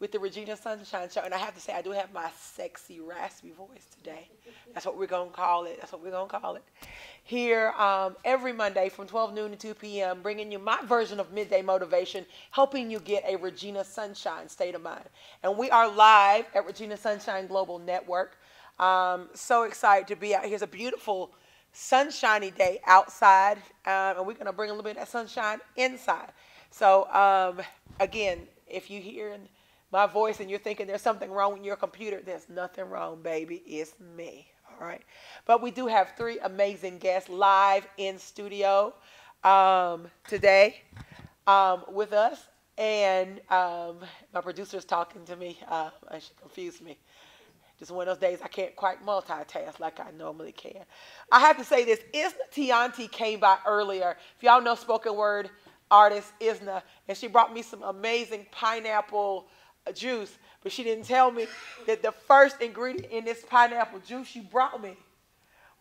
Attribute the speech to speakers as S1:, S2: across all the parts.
S1: with the Regina Sunshine Show. And I have to say, I do have my sexy, raspy voice today. That's what we're going to call it. That's what we're going to call it. Here every Monday from 12 noon to 2 p.m., bringing you my version of midday motivation, helping you get a Regina Sunshine state of mind. And we are live at Regina Sunshine Global Network. So excited to be out here. It's a beautiful sunshiny day outside, and we're going to bring a little bit of that sunshine inside. So again, if you hear my voice and you're thinking there's something wrong with your computer, there's nothing wrong, baby. It's me. All right. But we do have three amazing guests live in studio today with us. And my producer's talking to me, and she confused me. Just one of those days I can't quite multitask like I normally can. I have to say this. Isna Tianti came by earlier. If y'all know spoken word artist Isna, and she brought me some amazing pineapple juice, but she didn't tell me that the first ingredient in this pineapple juice she brought me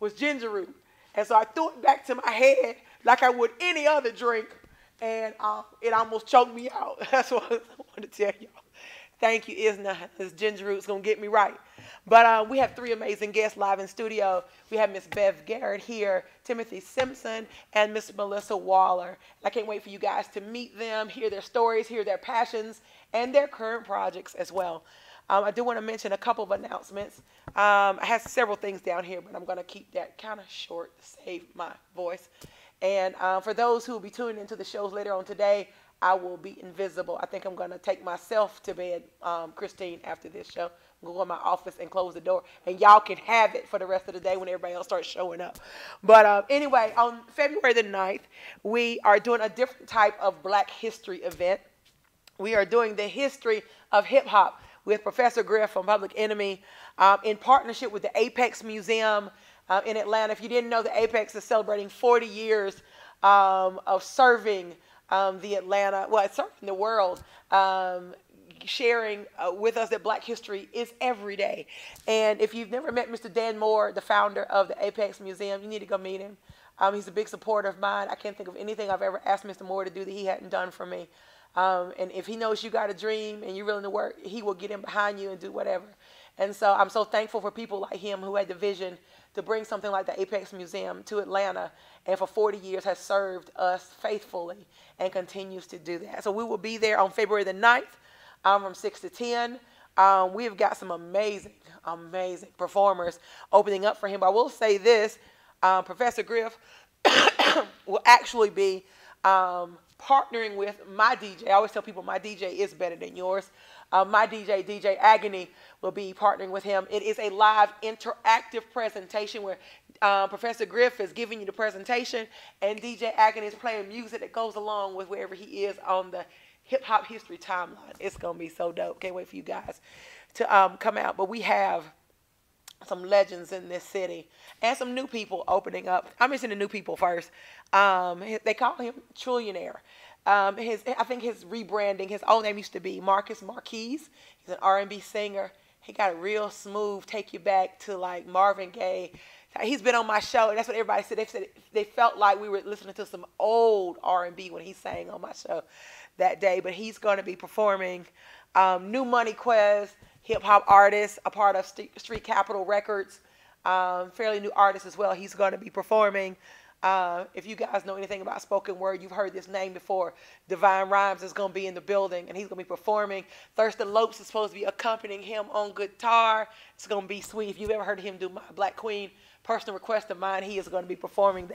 S1: was ginger root. And so I threw it back to my head like I would any other drink, and it almost choked me out. That's what I wanted to tell y'all. Thank you, Isna. This ginger root's going to get me right. But we have three amazing guests live in studio. We have Miss Bev Garrett here, Timothy Simpson, and Miss Melissa Waller. I can't wait for you guys to meet them, hear their stories, hear their passions, and their current projects as well. I do want to mention a couple of announcements. I have several things down here, but I'm going to keep that kind of short to save my voice. And for those who will be tuning into the shows later on today, I will be invisible. I think I'm going to take myself to bed, Christine, after this show. I'm going to go in my office and close the door, and y'all can have it for the rest of the day when everybody else starts showing up. But anyway, on February the 9th, we are doing a different type of Black History event. We are doing the history of hip-hop with Professor Griff from Public Enemy in partnership with the Apex Museum in Atlanta. If you didn't know, the Apex is celebrating 40 years of serving the Atlanta, well, it's serving the world, sharing with us that Black history is every day. And if you've never met Mr. Dan Moore, the founder of the Apex Museum, you need to go meet him. He's a big supporter of mine. I can't think of anything I've ever asked Mr. Moore to do that he hadn't done for me. And if he knows you got a dream and you're willing to work, he will get in behind you and do whatever. And so I'm so thankful for people like him who had the vision to bring something like the Apex Museum to Atlanta, and for 40 years has served us faithfully and continues to do that. So we will be there on February the 9th from 6 to 10. We've got some amazing, amazing performers opening up for him. But I will say this, Professor Griff will actually be partnering with my DJ. I always tell people my DJ is better than yours. My DJ, DJ Agony, will be partnering with him. It is a live interactive presentation where Professor Griff is giving you the presentation and DJ Agony is playing music that goes along with wherever he is on the hip-hop history timeline. It's going to be so dope. Can't wait for you guys to come out. But we have some legends in this city and some new people opening up. I'm mentioning the new people first. They call him Trillionaire. I think his rebranding, his old name used to be Marcus Marquise. He's an R&B singer. He got a real smooth, take you back to like Marvin Gaye. He's been on my show, and that's what everybody said. They said they felt like we were listening to some old R&B when he sang on my show that day. But he's going to be performing. New Money Quez, hip-hop artist, a part of Street Capital Records, fairly new artist as well. He's going to be performing. If you guys know anything about spoken word, you've heard this name before. Divine Rhymes is going to be in the building, and he's going to be performing. Thurston Lopes is supposed to be accompanying him on guitar. It's going to be sweet. If you've ever heard him do My Black Queen, personal request of mine, he is going to be performing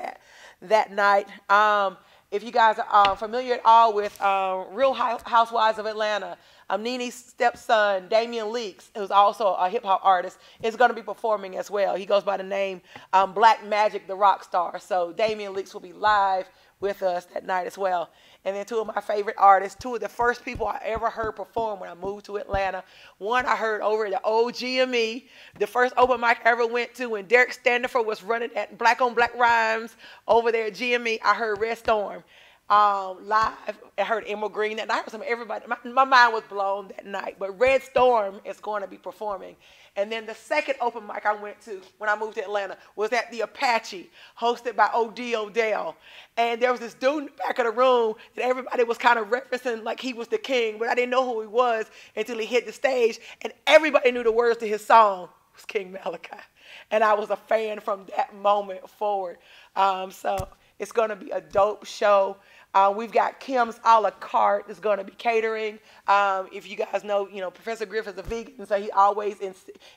S1: that night. If you guys are familiar at all with Real Housewives of Atlanta, Nene's stepson, Damian Leaks, who's also a hip-hop artist, is going to be performing as well. He goes by the name Black Magic, the rock star. So Damian Leaks will be live with us that night as well. And then two of my favorite artists, two of the first people I ever heard perform when I moved to Atlanta. One I heard over at the old GME, the first open mic I ever went to when Derek Standiford was running at Black on Black Rhymes over there at GME. I heard Red Storm. live. I heard Emerald Green that night. I heard some everybody. My mind was blown that night. But Red Storm is going to be performing. And then the second open mic I went to when I moved to Atlanta was at the Apache, hosted by O.D. Odell. And there was this dude in the back of the room that everybody was kind of referencing like he was the king, but I didn't know who he was until he hit the stage. And everybody knew the words to his song. It was King Malachi. And I was a fan from that moment forward. So it's going to be a dope show. We've got Kim's a la carte is going to be catering. If you guys know, Professor Griff is a vegan, so he always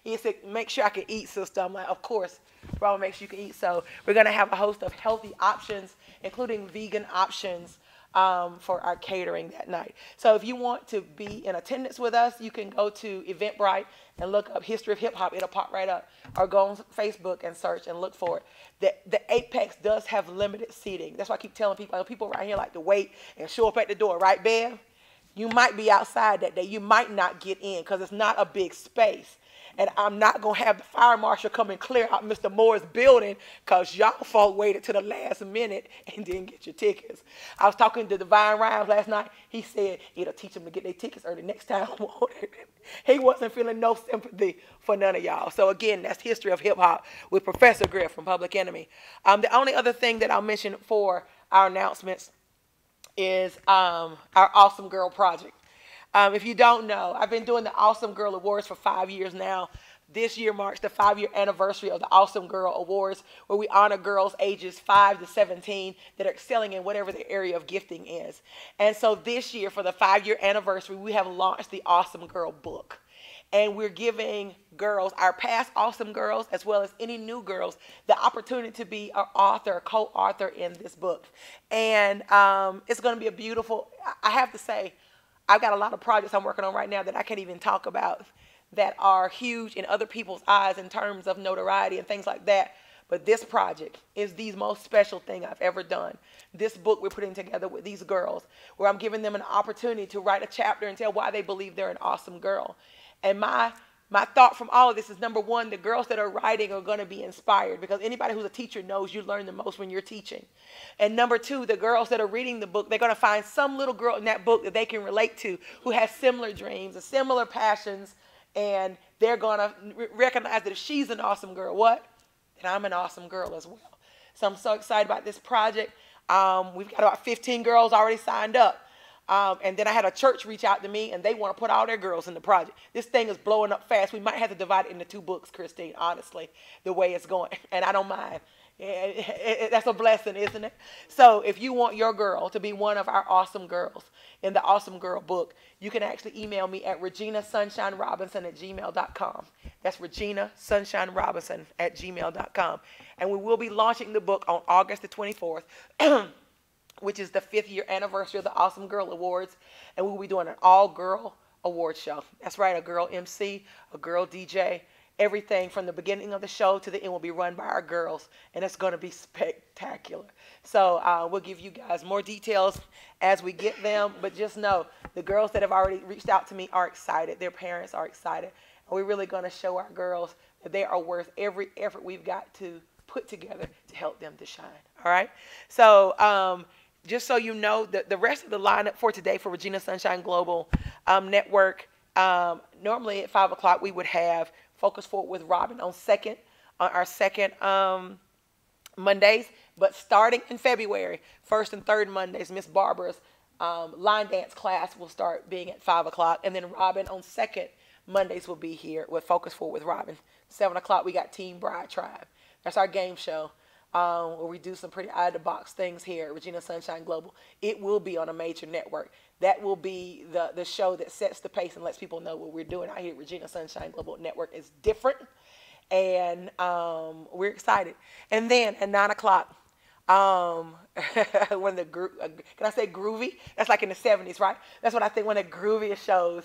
S1: he said, make sure I can eat, sister. I'm like, of course, bro, make sure you can eat. So we're going to have a host of healthy options, including vegan options, for our catering that night. So if you want to be in attendance with us, you can go to Eventbrite and look up History of Hip Hop. It'll pop right up. Or go on Facebook and search and look for it. The Apex does have limited seating. That's why I keep telling people, people around here like to wait and show up at the door, right, Bev? You might be outside that day. You might not get in because it's not a big space. And I'm not going to have the fire marshal come and clear out Mr. Moore's building because y'all folk waited to the last minute and didn't get your tickets. I was talking to Divine Rhymes last night. He said it'll teach them to get their tickets early next time. He wasn't feeling no sympathy for none of y'all. So, again, that's History of Hip Hop with Professor Griff from Public Enemy. The only other thing that I'll mention for our announcements is our Awesome Girl Project. If you don't know, I've been doing the Awesome Girl Awards for 5 years now. This year marks the 5-year anniversary of the Awesome Girl Awards, where we honor girls ages 5 to 17 that are excelling in whatever their area of gifting is. And so this year, for the 5-year anniversary, we have launched the Awesome Girl book. And we're giving girls, our past Awesome Girls, as well as any new girls, the opportunity to be an author, co-author in this book. And it's going to be a beautiful, I have to say, I've got a lot of projects I'm working on right now that I can't even talk about that are huge in other people's eyes in terms of notoriety and things like that. But this project is the most special thing I've ever done. This book we're putting together with these girls, where I'm giving them an opportunity to write a chapter and tell why they believe they're an awesome girl. And my thought from all of this is, number one, the girls that are writing are going to be inspired, because anybody who's a teacher knows you learn the most when you're teaching. And number two, the girls that are reading the book, they're going to find some little girl in that book that they can relate to who has similar dreams and similar passions, and they're going to recognize that if she's an awesome girl, what? Then I'm an awesome girl as well. So I'm so excited about this project. We've got about 15 girls already signed up. And then I had a church reach out to me, and they want to put all their girls in the project. This thing is blowing up fast. We might have to divide it into 2 books, Christine, honestly, the way it's going. And I don't mind. That's a blessing, isn't it? So if you want your girl to be one of our awesome girls in the Awesome Girl book, you can actually email me at reginasunshine.robinson@gmail.com. That's reginasunshine.robinson@gmail.com. And we will be launching the book on August the 24th. Which is the 5th-year anniversary of the Awesome Girl Awards. And we'll be doing an all-girl award show. That's right, a girl MC, a girl DJ. Everything from the beginning of the show to the end will be run by our girls. And it's going to be spectacular. So we'll give you guys more details as we get them. But just know, the girls that have already reached out to me are excited. Their parents are excited. And we're really going to show our girls that they are worth every effort we've got to put together to help them to shine. All right? So just so you know, the rest of the lineup for today for Regina Sunshine Global Network, normally at 5 o'clock we would have Focus Forward with Robin on our second Mondays. But starting in February, 1st and 3rd Mondays, Miss Barbara's line dance class will start being at 5 o'clock. And then Robin on 2nd Mondays will be here with Focus Forward with Robin. 7 o'clock we got Team Bride Tribe. That's our game show. Where we do some pretty out-of-the-box things here at Regina Sunshine Global. It will be on a major network. That will be the show that sets the pace and lets people know what we're doing out here at Regina Sunshine Global Network is different. And we're excited. And then at 9 o'clock, when the can I say groovy? That's like in the 70s, right? That's what I think, one of the grooviest shows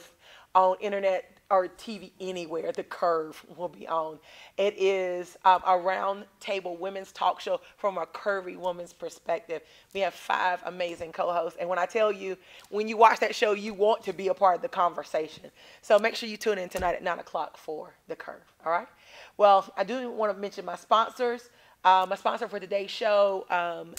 S1: on internet or TV anywhere. The Curve will be on. It is a round table women's talk show from a curvy woman's perspective. We have 5 amazing co-hosts. And when I tell you, when you watch that show, you want to be a part of the conversation. So make sure you tune in tonight at 9 o'clock for The Curve. All right? Well, I do want to mention my sponsors. My sponsor for today's show,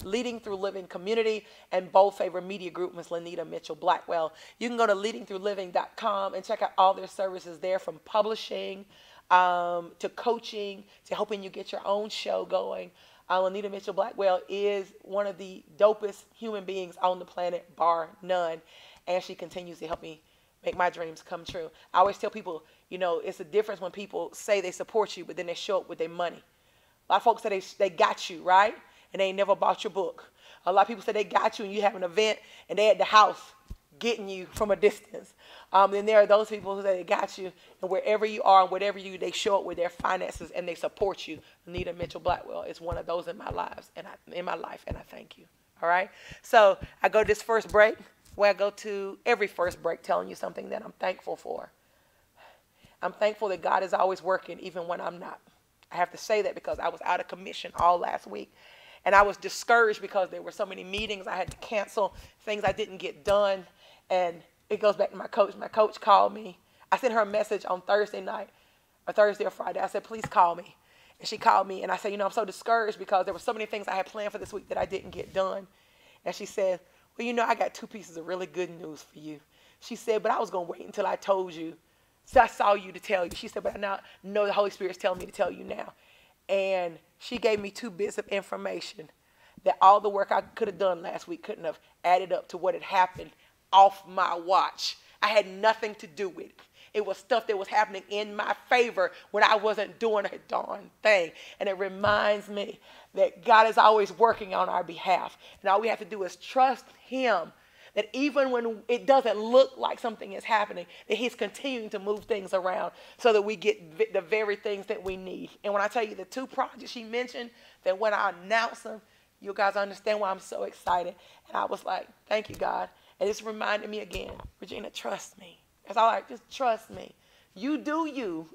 S1: Leading Through Living Community and Bold Favor Media Group, Ms. Lenita Mitchell Blackwell. You can go to leadingthroughliving.com and check out all their services there, from publishing to coaching to helping you get your own show going. Lenita Mitchell Blackwell is one of the dopest human beings on the planet, bar none. And she continues to help me make my dreams come true. I always tell people, you know, it's a difference when people say they support you, but then they show up with their money. A lot of folks say they got you, right? And they ain't never bought your book. A lot of people say they got you and you have an event and they at the house getting you from a distance. Then there are those people who say they got you, and wherever you are and whatever you do, they show up with their finances and they support you. Anita Mitchell Blackwell is one of those in my life, and I thank you. All right? So I go to this first break, where I go to every first break telling you something that I'm thankful for. I'm thankful that God is always working even when I'm not. I have to say that because I was out of commission all last week. And I was discouraged because there were so many meetings I had to cancel, things I didn't get done. And it goes back to my coach. My coach called me. I sent her a message on Thursday night, or Thursday or Friday. I said, please call me. And she called me. And I said, you know, I'm so discouraged because there were so many things I had planned for this week that I didn't get done. And she said, well, you know, I got 2 pieces of really good news for you. She said, but I was going to wait until I told you. So I saw you to tell you. She said, but I now know the Holy Spirit's telling me to tell you now. And she gave me 2 bits of information that all the work I could have done last week couldn't have added up to what had happened off my watch. I had nothing to do with it. It was stuff that was happening in my favor when I wasn't doing a darn thing. And it reminds me that God is always working on our behalf. And all we have to do is trust him, that even when it doesn't look like something is happening, that he's continuing to move things around so that we get the very things that we need. And when I tell you the 2 projects she mentioned, that when I announce them, you guys understand why I'm so excited. And I was like, thank you, God. And it's reminded me again, Regina, trust me. That's all right, just trust me. You do you,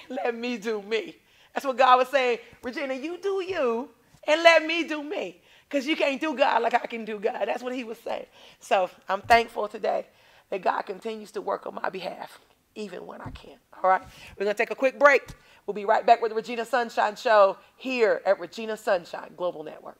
S1: and let me do me. That's what God was saying. Regina, you do you, and let me do me. Because you can't do God like I can do God. That's what he was saying. So I'm thankful today that God continues to work on my behalf, even when I can't. All right? We're going to take a quick break. We'll be right back with the Regina Sunshine Show here at Regina Sunshine Global Network.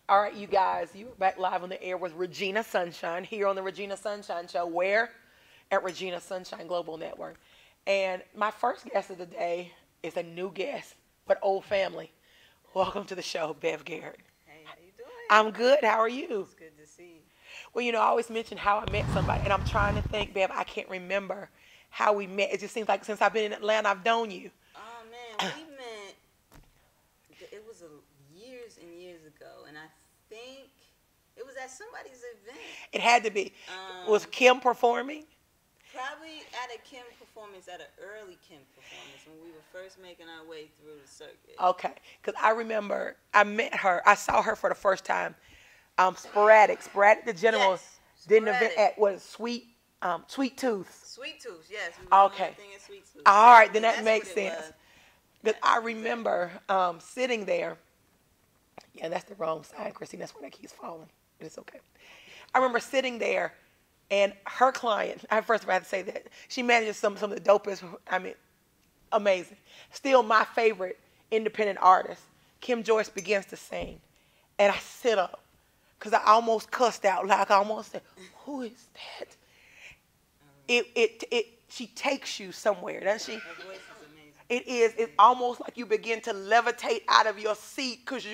S1: All right, you guys, you're back live on the air with Regina Sunshine here on the Regina Sunshine Show. Where? At Regina Sunshine Global Network. And my first guest of the day is a new guest, but old family. Welcome to the show, Bev Garrett.
S2: Hey, how you doing?
S1: I'm good. How are you?
S2: It's good to see you.
S1: Well, you know, I always mention how I met somebody, and I'm trying to think, Bev, I can't remember how we met. It just seems like since I've been in Atlanta, I've known you.
S2: Oh, man, we met, it was years and years ago, and I think it was at somebody's event.
S1: It had to be. Was Kim performing?
S2: Probably at a Kim performance, at an early Kim performance, when we were first making our way through the circuit.
S1: Okay, because I remember I met her. I saw her for the first time Sporadic the general
S2: Yes,
S1: did an event
S2: sporadic.
S1: at what Sweet Tooth.
S2: Sweet Tooth, yes, we were doing
S1: Okay.
S2: everything in Sweet Tooth.
S1: All right, then
S2: Yeah,
S1: that
S2: that's what
S1: makes
S2: it
S1: sense.
S2: was.
S1: Because
S2: Yes,
S1: I
S2: exactly.
S1: remember sitting there. Yeah, that's the wrong side, Christine. That's why that keeps falling. But it's okay. I remember sitting there, and her client. I first of all have to say that she manages some of the dopest. I mean, amazing. Still my favorite independent artist. Kim Joyce begins to sing, and I sit up because I almost cussed out loud. I almost said, "Who is that?"
S2: I remember.
S1: It. She takes you somewhere, doesn't she?
S2: Her voice is amazing.
S1: It is. It's
S2: Amazing.
S1: almost like you begin to levitate out of your seat because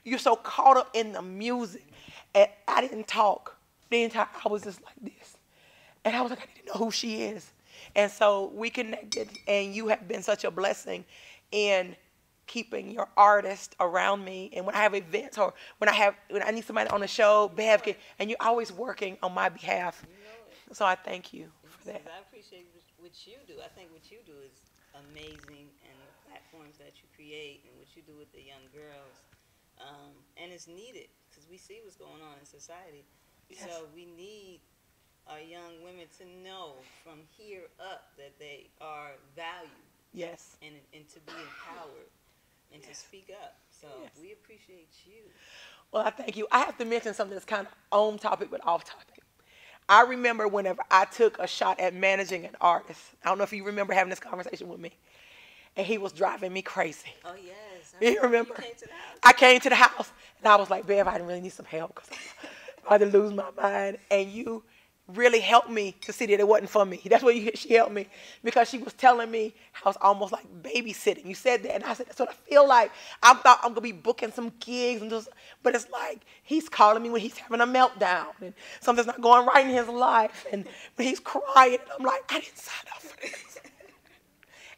S1: you're so caught up in the music. And I didn't talk the entire. I was just like this, and I was like, I need to know who she is. And so we connected, and you have been such a blessing in keeping your artist around me. And when I have events or when I need somebody on the show,
S2: You know
S1: Bev can,
S2: it.
S1: and you're always working on my behalf.
S2: You know it.
S1: So I thank you for that.
S2: Because I appreciate what you do. I think what you do is amazing, and the platforms that you create and what you do with the young girls. And it's needed because we see what's going on in society.
S1: Yes.
S2: So we need our young women to know from here up that they are valued
S1: Yes.
S2: and to be empowered and to
S1: Yes.
S2: speak up. So
S1: Yes.
S2: we appreciate you.
S1: Well, I thank you. I have to mention something that's kind of on topic but off topic. I remember whenever I took a shot at managing an artist. I don't know if you remember having this conversation with me, and he was driving me crazy.
S2: Oh yes, I
S1: You
S2: remember you
S1: remember?
S2: came to the house.
S1: I came to the house and I was like, Bev, I really need some help because I'm about to lose my mind. And you really helped me to see that it wasn't for me. That's what she helped me because she was telling me how it's almost like babysitting. You said that, and I said that's what I feel like. I thought I'm gonna be booking some gigs and just, but it's like he's calling me when he's having a meltdown and something's not going right in his life, and when he's crying, and I'm like, I didn't sign up for this.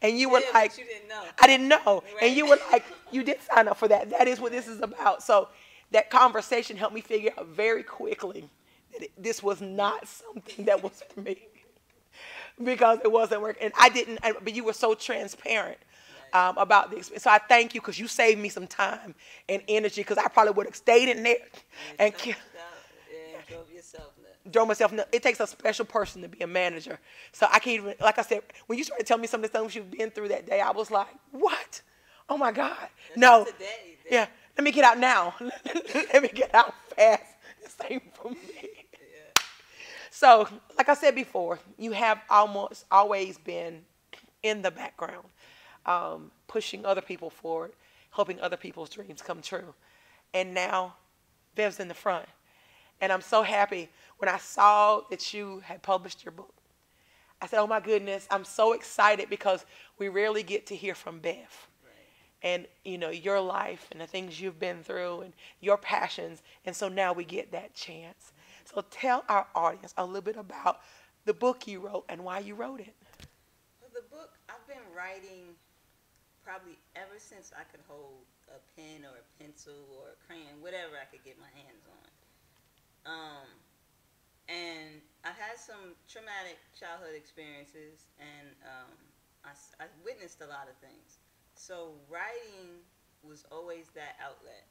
S1: And you were
S2: Yeah,
S1: like,
S2: but you didn't know.
S1: I didn't know.
S2: Right.
S1: And you were like, you did sign up for that. That is what this is about. So that conversation helped me figure out very quickly that this was not something that was for me because it wasn't working. And I didn't, but you were so transparent
S2: Right.
S1: about the experience. So I thank you because you saved me some time and energy because I probably would have stayed in there
S2: And
S1: and
S2: touched out and drove yourself nuts.
S1: drove myself nuts. It takes a special person to be a manager. So I can't even, like I said, when you started telling me some of the things you've been through that day, I was like, what? Oh my God.
S2: That's
S1: No.
S2: just today.
S1: Yeah. Let me get out now. Let me get out fast. This ain't for me.
S2: Yeah.
S1: So, like I said before, you have almost always been in the background, pushing other people forward, helping other people's dreams come true. And now, Bev's in the front. And I'm so happy when I saw that you had published your book. I said, oh my goodness, I'm so excited because we rarely get to hear from Bev.
S2: Right.
S1: And, you know, your life and the things you've been through and your passions. And so now we get that chance. So tell our audience a little bit about the book you wrote and why you wrote it.
S2: Well, the book I've been writing probably ever since I could hold a pen or a pencil or a crayon, whatever I could get my hands on. And I had some traumatic childhood experiences, and I witnessed a lot of things. So writing was always that outlet.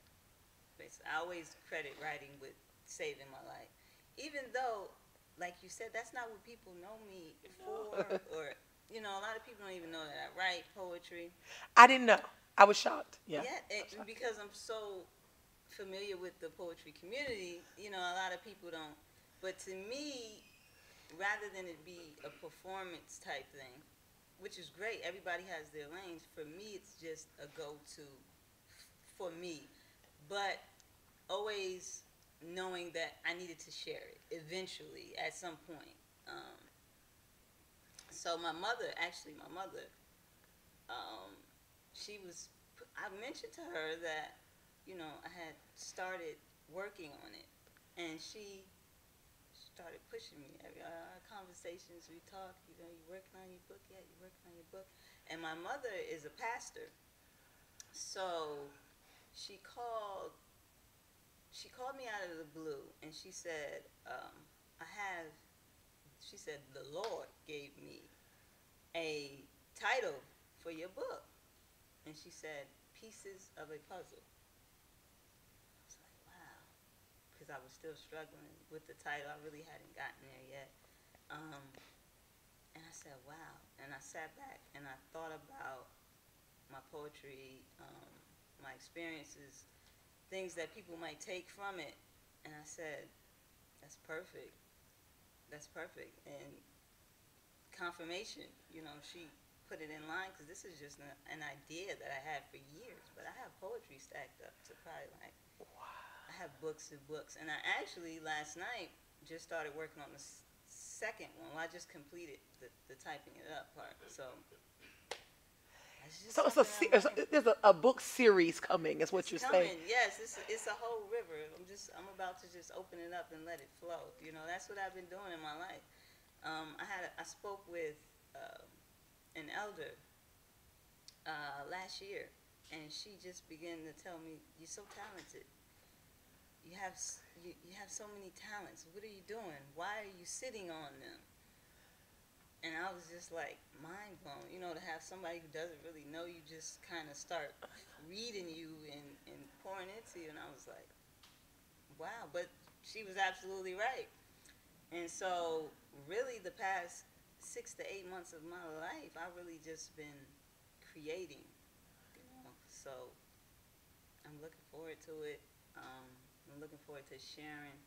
S2: I always credit writing with saving my life, even though, like you said, that's not what people know me for, or a lot of people don't even know that I write poetry.
S1: I didn't know. I was shocked. Yeah.
S2: Because I'm so familiar with the poetry community, a lot of people don't. But to me, rather than it be a performance type thing, which is great, everybody has their lanes. For me, it's just a go-to for me. But always knowing that I needed to share it eventually at some point. So my mother, she was, I mentioned to her that, I had started working on it. And she started pushing me. Our conversations, we talked, you working on your book yet? You working on your book? And my mother is a pastor. So she called me out of the blue, and she said, she said, the Lord gave me a title for your book. And she said, Pieces of a Puzzle. I was like, wow, because I was still struggling with the title. I really hadn't gotten there yet. Um, and I said, wow. And I sat back and I thought about my poetry, my experiences, things that people might take from it. And I said, that's perfect. That's perfect. And confirmation, she put it in line because this is just an idea that I had for years. But I have poetry stacked up to probably like, I have books and books. And I actually last night just started working on the second one. Well, I just completed the typing it up part. So
S1: So there's a book series coming, is what you're saying.
S2: Yes, it's a whole river. I'm about to just open it up and let it flow. That's what I've been doing in my life. I spoke with an elder last year, and she just began to tell me, "You're so talented. You have so many talents. What are you doing? Why are you sitting on them?" And I was just like mind blown, to have somebody who doesn't really know you just kind of start reading you and pouring into you. And I was like, wow, but she was absolutely right. And so really the past 6 to 8 months of my life, I've really just been creating, So I'm looking forward to it. I'm looking forward to sharing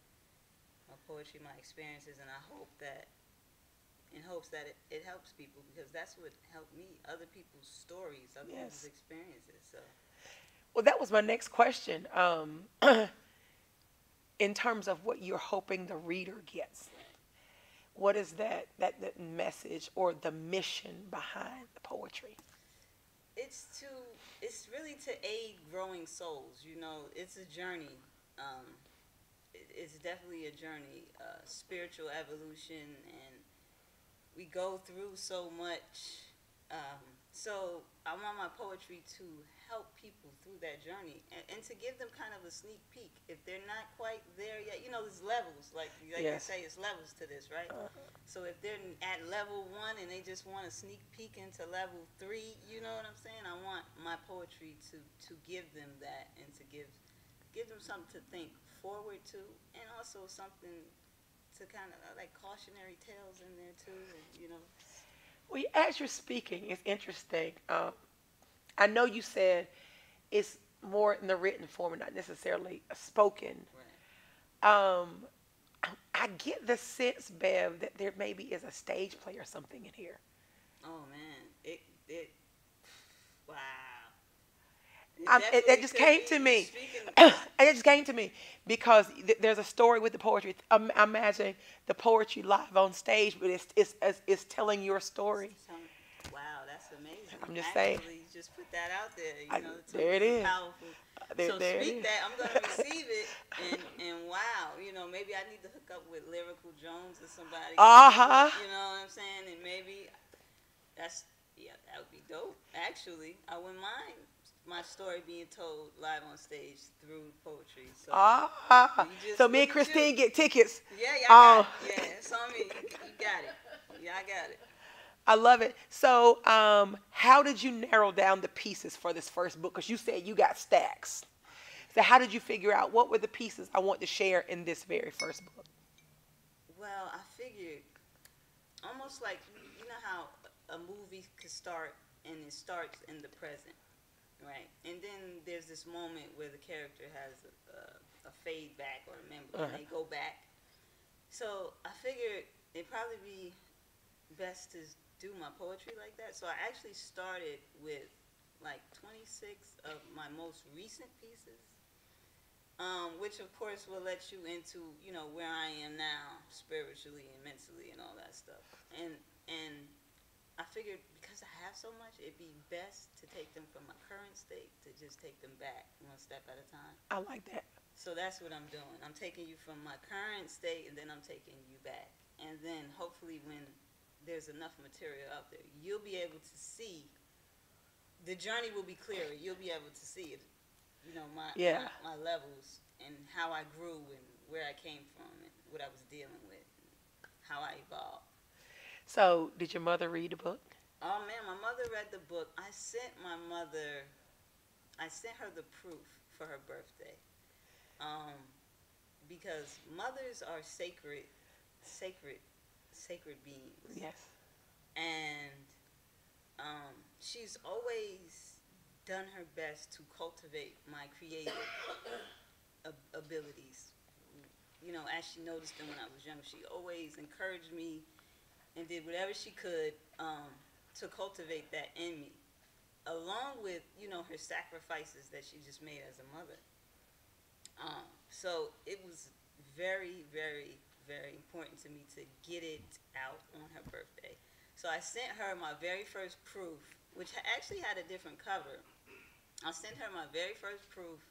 S2: my poetry, my experiences, and I hope that in hopes that it helps people, because that's what helped me, other people's stories, other people's experiences. So,
S1: well, that was my next question. In terms of what you're hoping the reader gets, what is that message or the mission behind the poetry?
S2: It's really to aid growing souls. It's a journey. It's definitely a journey, spiritual evolution, and we go through so much. So I want my poetry to help people through that journey and to give them kind of a sneak peek if they're not quite there yet. There's levels, like I say, it's levels to this, right? So if they're at level 1 and they just want a sneak peek into level 3, you know what I'm saying? I want my poetry to give them that, and to give them something to think forward to, and also something to kind of like cautionary tales in there too, and.
S1: Well, as you're speaking, it's interesting. I know you said it's more in the written form and not necessarily spoken.
S2: Right.
S1: I get the sense, Bev, that there maybe is a stage play or something in here.
S2: Oh man, it wow.
S1: It just came to me. It just came to me because there's a story with the poetry. I'm imagining the poetry live on stage, but it's telling your story.
S2: Wow, that's amazing.
S1: I'm just saying.
S2: Just put that out there.
S1: There it is.
S2: Powerful. So speak that. I'm gonna receive it, and wow, maybe I need to hook up with Lyrical Jones or somebody. You know what I'm saying? And maybe that would be dope. Actually, I wouldn't mind my story being told live on stage through poetry. So,
S1: so me and Christine get tickets.
S2: Yeah, it's on me. You got it. Yeah, I got it.
S1: I love it. So, how did you narrow down the pieces for this first book? Because you said you got stacks. So, how did you figure out what were the pieces I want to share in this very first book?
S2: Well, I figured almost like, how a movie could start and it starts in the present. Right, and then there's this moment where the character has a fade back or a memory, and they go back. So I figured it'd probably be best to do my poetry like that. So I actually started with like 26 of my most recent pieces, which of course will let you into where I am now spiritually and mentally and all that stuff. And I figured because I have so much, it'd be best to take them from my current state to just take them back one step at a time.
S1: I like that.
S2: So that's what I'm doing. I'm taking you from my current state, and then I'm taking you back. And then hopefully when there's enough material out there, you'll be able to see. The journey will be clearer. You'll be able to see it, my levels and how I grew and where I came from and what I was dealing with and how I evolved.
S1: So, did your mother read the book?
S2: Oh man, my mother read the book. I sent her the proof for her birthday. because mothers are sacred, sacred, sacred beings.
S1: Yes.
S2: And she's always done her best to cultivate my creative abilities. You know, as she noticed them when I was younger, she always encouraged me and did whatever she could to cultivate that in me, along with, you know, her sacrifices that she just made as a mother. So it was very, very, very important to me to get it out on her birthday. So I sent her my very first proof, which actually had a different cover. I sent her my very first proof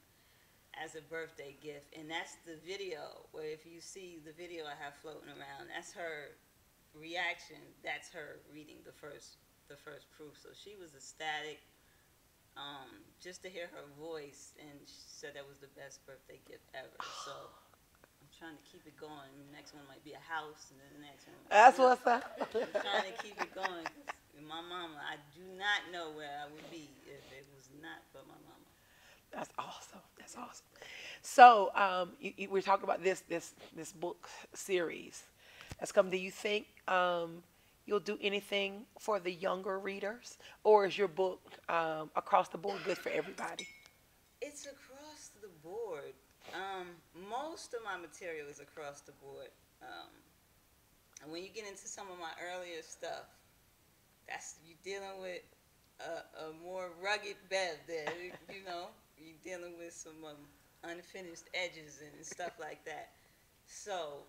S2: as a birthday gift, and that's the video where, if you see the video I have floating around, that's her reaction. That's her reading the first proof. So she was ecstatic, just to hear her voice, and she said that was the best birthday gift ever. So I'm trying to keep it going. The next one might be a house, and then the next one.
S1: That's what's up.
S2: I'm trying to keep it going. 'Cause my mama, I do not know where I would be if it was not for my mama.
S1: That's awesome. That's awesome. So we're talking about this book series that's come. Do you think you'll do anything for the younger readers, or is your book across the board good for everybody?
S2: It's across the board. Most of my material is across the board. And when you get into some of my earlier stuff, that's, you're dealing with a more rugged Bev there. You know, you're dealing with some unfinished edges and stuff like that. So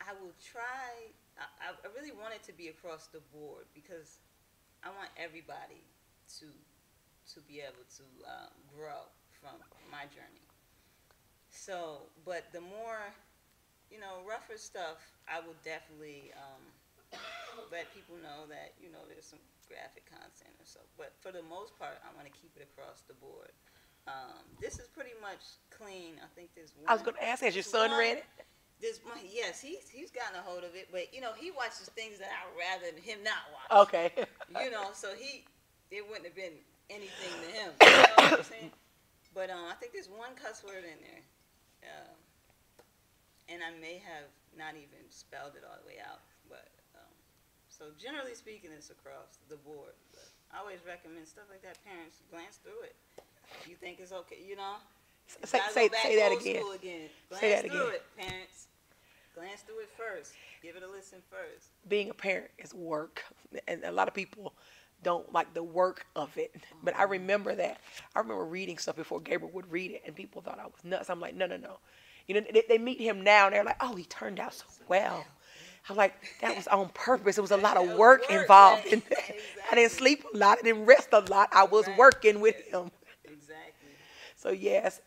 S2: I will try. I really want it to be across the board, because I want everybody to be able to grow from my journey. So, but the more, you know, rougher stuff, I will definitely let people know that, you know, there's some graphic content or so. But for the most part, I want to keep it across the board. This is pretty much clean. I think there's one.
S1: I was going to ask, has your son read it?
S2: Yes, he's gotten a hold of it, but you know, he watches things that I'd rather him not watch.
S1: Okay.
S2: You know, so it wouldn't have been anything to him. You know what I'm saying? But I think there's one cuss word in there, and I may have not even spelled it all the way out. But so generally speaking, it's across the board. But I always recommend stuff like that. Parents, glance through it. If you think it's okay, you know.
S1: Say that again.
S2: Glance through it, parents. Glance through it first. Give it a listen first.
S1: Being a parent is work, and a lot of people don't like the work of it. But I remember that. I remember reading stuff before Gabriel would read it, and people thought I was nuts. I'm like, no. You know, they meet him now, and they're like, oh, he turned out so well. I'm like, that was on purpose. It was a lot of work involved in that. Exactly. I didn't sleep a lot. I didn't rest a lot. I was working with him.
S2: Exactly.
S1: So, yes.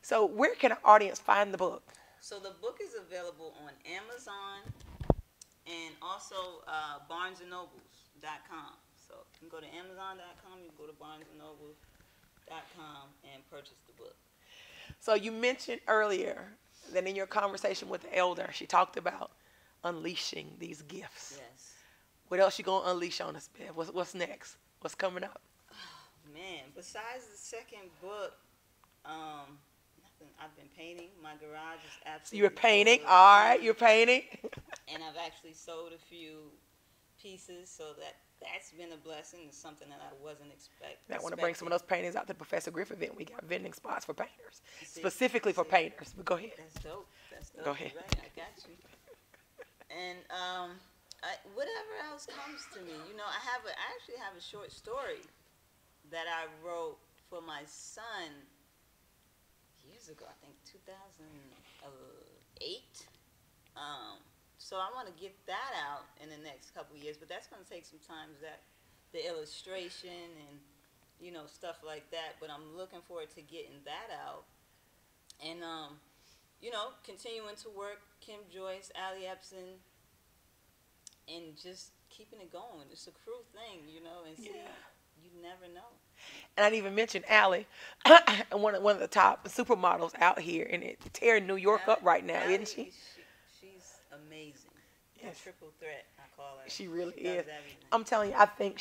S1: So where can our audience find the book?
S2: So the book is available on Amazon and also barnesandnobles.com. So you can go to amazon.com, you can go to barnesandnobles.com and purchase the book.
S1: So you mentioned earlier that in your conversation with the elder, she talked about unleashing these gifts.
S2: Yes.
S1: What else you going to unleash on us, Bev? What's next? What's coming up?
S2: Oh, man, besides the second book, nothing. I've been painting. My garage is absolutely.
S1: So you're painting? All right, you're painting.
S2: And I've actually sold a few pieces, so that's been a blessing. It's something that I wasn't expecting.
S1: I want to bring some of those paintings out to the Professor Griff event. We got vending spots for painters, specifically for painters. But go ahead.
S2: That's dope.
S1: Go ahead.
S2: Right, I got you. And whatever else comes to me, you know, I actually have a short story that I wrote for my son years ago. I think 2008. So I want to get that out in the next couple of years, but that's going to take some time. That the illustration and, you know, stuff like that. But I'm looking forward to getting that out, and you know, continuing to work Kim Joyce, Allie Epson, and just keeping it going. It's a crew thing, you know, and see, you never know.
S1: And I didn't even mention Allie, one of the top supermodels out here, and tearing New York up right now,
S2: Allie,
S1: isn't she?
S2: She's amazing.
S1: Yes.
S2: Triple threat, I call her.
S1: She really
S2: She
S1: is.
S2: does everything.
S1: I'm telling you, I think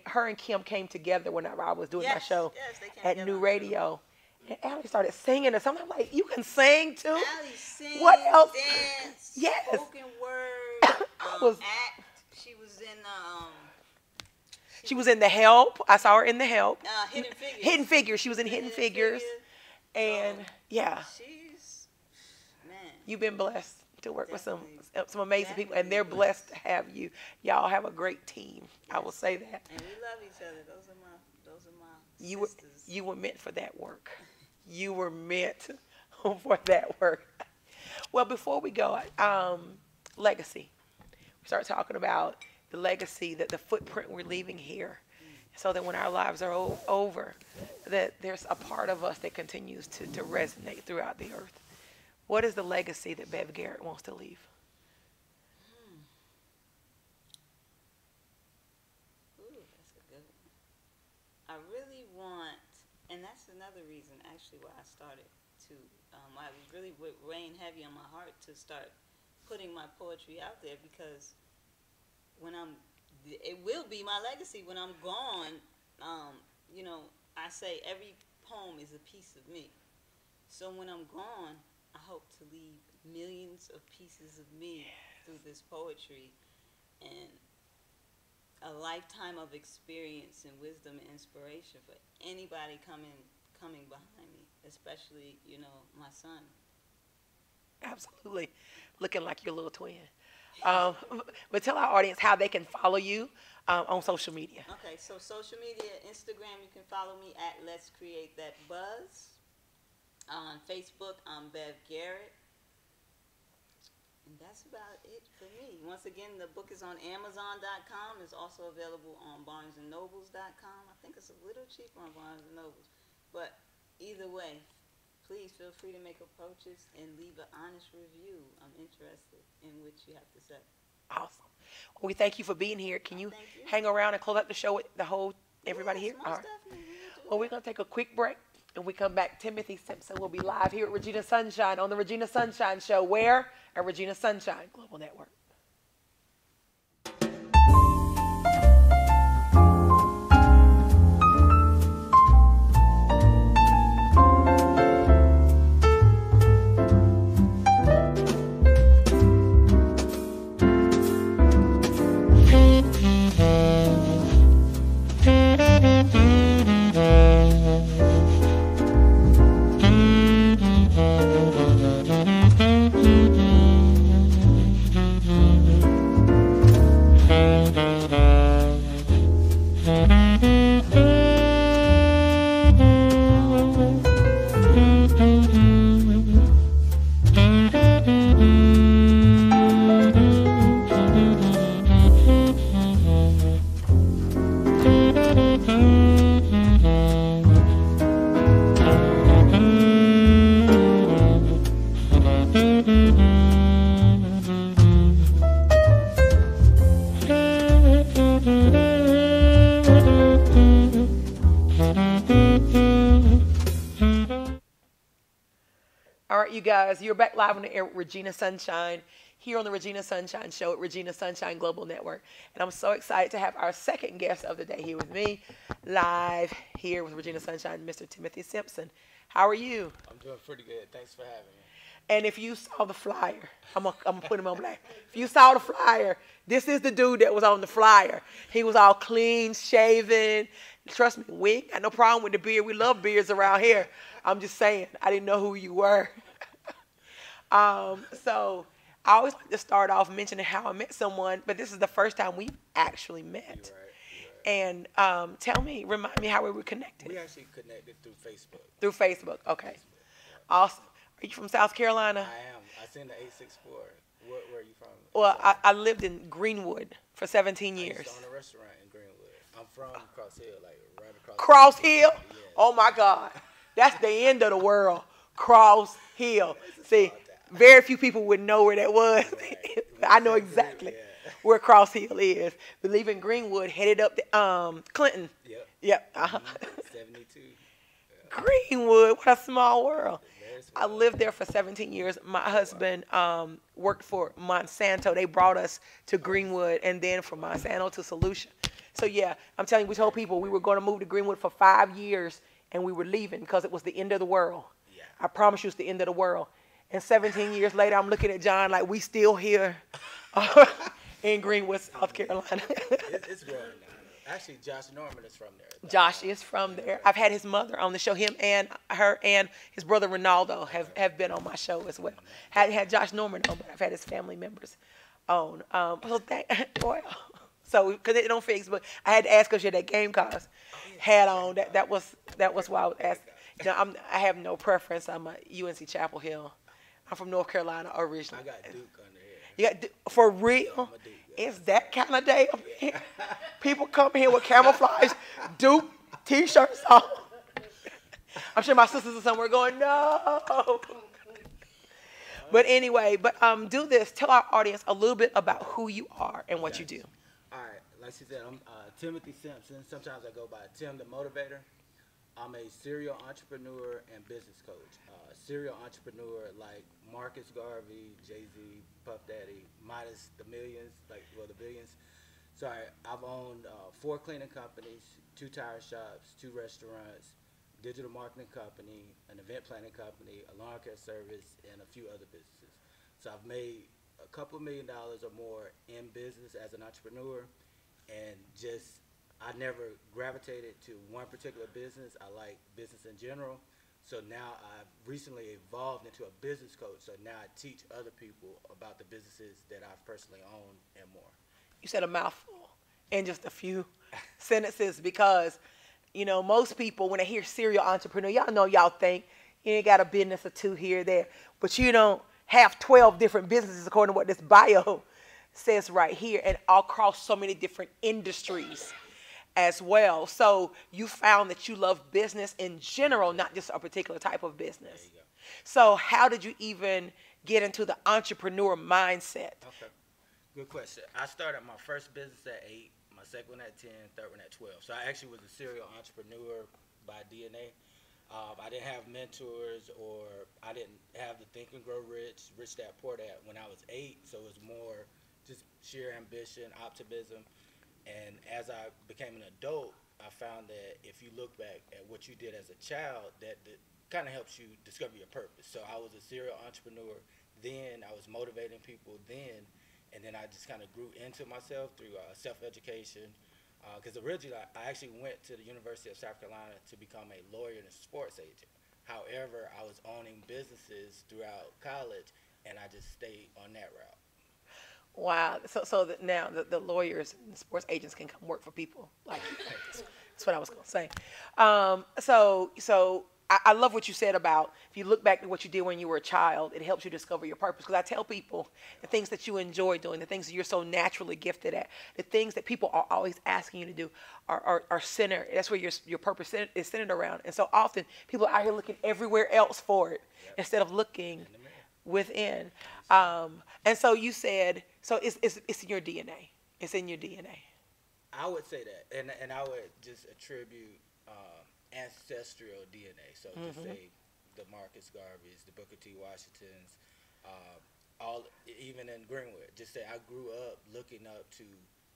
S1: her and Kim came together whenever I was doing my show
S2: Yes, they came
S1: at
S2: together
S1: New
S2: on the
S1: Radio. And Allie started singing or something. I'm like, you can sing too?
S2: Allie sings,
S1: What else?
S2: dance,
S1: Yes.
S2: spoken word, act. She was in
S1: she was in The Help. I saw her in The Help.
S2: Hidden Figures.
S1: Hidden Figures. She was in Hidden Figures. And
S2: So,
S1: yeah.
S2: She's, man.
S1: You've been blessed to work
S2: Definitely.
S1: with some amazing people, and they're blessed to have you. Y'all have a great team. Yes. I will say that.
S2: And we love each other. Those are my sisters.
S1: You were meant for that work. You were meant for that work. Well, before we go, legacy. We start talking about the legacy, that the footprint we're leaving here, so that when our lives are over, that there's a part of us that continues to resonate throughout the earth. What is the legacy that Bev Garrett wants to leave?
S2: Ooh, that's a good one. I really want, and that's another reason actually why I started to, I was really weighing heavy on my heart to start putting my poetry out there, because it will be my legacy when I'm gone. You know, I say every poem is a piece of me. So when I'm gone, I hope to leave millions of pieces of me through this poetry, and a lifetime of experience and wisdom and inspiration for anybody coming behind me, especially, you know, my son.
S1: Absolutely. Looking like your little twin. But tell our audience how they can follow you on social media.
S2: Okay, so social media, Instagram, you can follow me at Let's Create That Buzz. On Facebook, I'm Bev Garrett. And that's about it for me. Once again, the book is on Amazon.com. It's also available on BarnesandNobles.com. I think it's a little cheaper on Barnes & Nobles. But either way, please feel free to make approaches and leave an honest review. I'm interested in what you have to say.
S1: Awesome. Well, we thank you for being here. Can you hang around and close out the show with everybody here?
S2: Most definitely.
S1: Well, we're going to take a quick break. And we come back, Timothy Simpson will be live here at Regina Sunshine on the Regina Sunshine Show. Where? At Regina Sunshine Global Network. You guys, you're back live on the air with Regina Sunshine, here on the Regina Sunshine Show at Regina Sunshine Global Network. And I'm so excited to have our second guest of the day here with me, live here with Regina Sunshine, Mr. Timothy Simpson. How are you?
S3: I'm doing pretty good. Thanks for having me.
S1: And if you saw the flyer, I'm gonna put him on black. If you saw the flyer, this is the dude that was on the flyer. He was all clean shaven. Trust me, we ain't got no problem with the beard. We love beards around here. I'm just saying, I didn't know who you were. So I always like to start off mentioning how I met someone, but this is the first time we actually met. You're right. And remind me how we were connected.
S3: We actually connected through Facebook.
S1: Through Facebook, okay. Facebook, yeah. Awesome. Are you from South Carolina?
S3: I am. I seen the 864. Where are you from?
S1: Well, I lived in Greenwood for 17 years.
S3: I used to own a restaurant in Greenwood. I'm from Cross Hill, like right across.
S1: Cross Hill?
S3: Yeah.
S1: Oh my God. That's the end of the world. Cross Hill. See, very few people would know where that was. Right. I know exactly where Cross Hill is. We live in Greenwood, headed up to Clinton. Yep.
S3: 72.
S1: Yeah. Greenwood, what a small world. I lived there for 17 years. My husband worked for Monsanto. They brought us to Greenwood, and then from Monsanto to Solution. So yeah, I'm telling you, we told people we were going to move to Greenwood for 5 years, and we were leaving because it was the end of the world.
S3: Yeah.
S1: I promise you it's the end of the world. And 17 years later, I'm looking at John like we still here in Greenwood, South Carolina.
S3: It's growing now. Actually, Josh Norman is from there.
S1: Josh is from there. I've had his mother on the show. Him and her and his brother Ronaldo have been on my show as well. Hadn't had Josh Norman on, but I've had his family members on. So because it on Facebook, I had to ask if she had that game cause hat on. That was why I was asking. You know, I have no preference. I'm a UNC Chapel Hill. I'm from North Carolina originally.
S3: I got Duke under here.
S1: You got for real? It's that kind of day up here. People come here with camouflage Duke t-shirts on. I'm sure my sisters are somewhere going, no. But anyway, do this. Tell our audience a little bit about who you are and what you do.
S3: All right. Like she said, I'm Timothy Simpson. Sometimes I go by Tim the Motivator. I'm a serial entrepreneur and business coach. Serial entrepreneur like Marcus Garvey, Jay-Z, Puff Daddy, minus the millions, the billions. So I've owned 4 cleaning companies, 2 tire shops, 2 restaurants, digital marketing company, an event planning company, a lawn care service, and a few other businesses. So I've made a couple $1 million or more in business as an entrepreneur, and I never gravitated to one particular business. I like business in general. So now I've recently evolved into a business coach. So now I teach other people about the businesses that I've personally owned and more.
S1: You said a mouthful in just a few sentences because, you know, most people, when they hear serial entrepreneur, y'all think you ain't got a business or 2 here or there, but you don't have 12 different businesses according to what this bio says right here, and all across so many different industries as well. So you found that you love business in general, not just a particular type of business.
S3: There you go.
S1: So how did you even get into the entrepreneur mindset?
S3: Okay. Good question. I started my first business at 8, my second one at 10, third one at 12. So I actually was a serial entrepreneur by DNA. I didn't have mentors, or I didn't have the Think and Grow Rich, Rich Dad Poor Dad when I was 8. So it was more just sheer ambition, optimism. And as I became an adult, I found that if you look back at what you did as a child, that kind of helps you discover your purpose. So I was a serial entrepreneur then. I was motivating people then. And then I just kind of grew into myself through self-education. Because originally, I actually went to the University of South Carolina to become a lawyer and a sports agent. However, I was owning businesses throughout college, and I just stayed on that route.
S1: Wow. So that now the lawyers and the sports agents can come work for people like you. That's what I was going to say. So I love what you said about if you look back at what you did when you were a child, it helps you discover your purpose. Because I tell people the things that you enjoy doing, the things that you're so naturally gifted at, the things that people are always asking you to do are centered. That's where your purpose is centered around. And so often people are out here looking everywhere else for it instead of looking within. And so you said, so it's in your DNA. It's in your DNA.
S3: I would say that, and I would just attribute ancestral DNA. So just say the Marcus Garveys, the Booker T. Washingtons, all even in Greenwood. Just say I grew up looking up to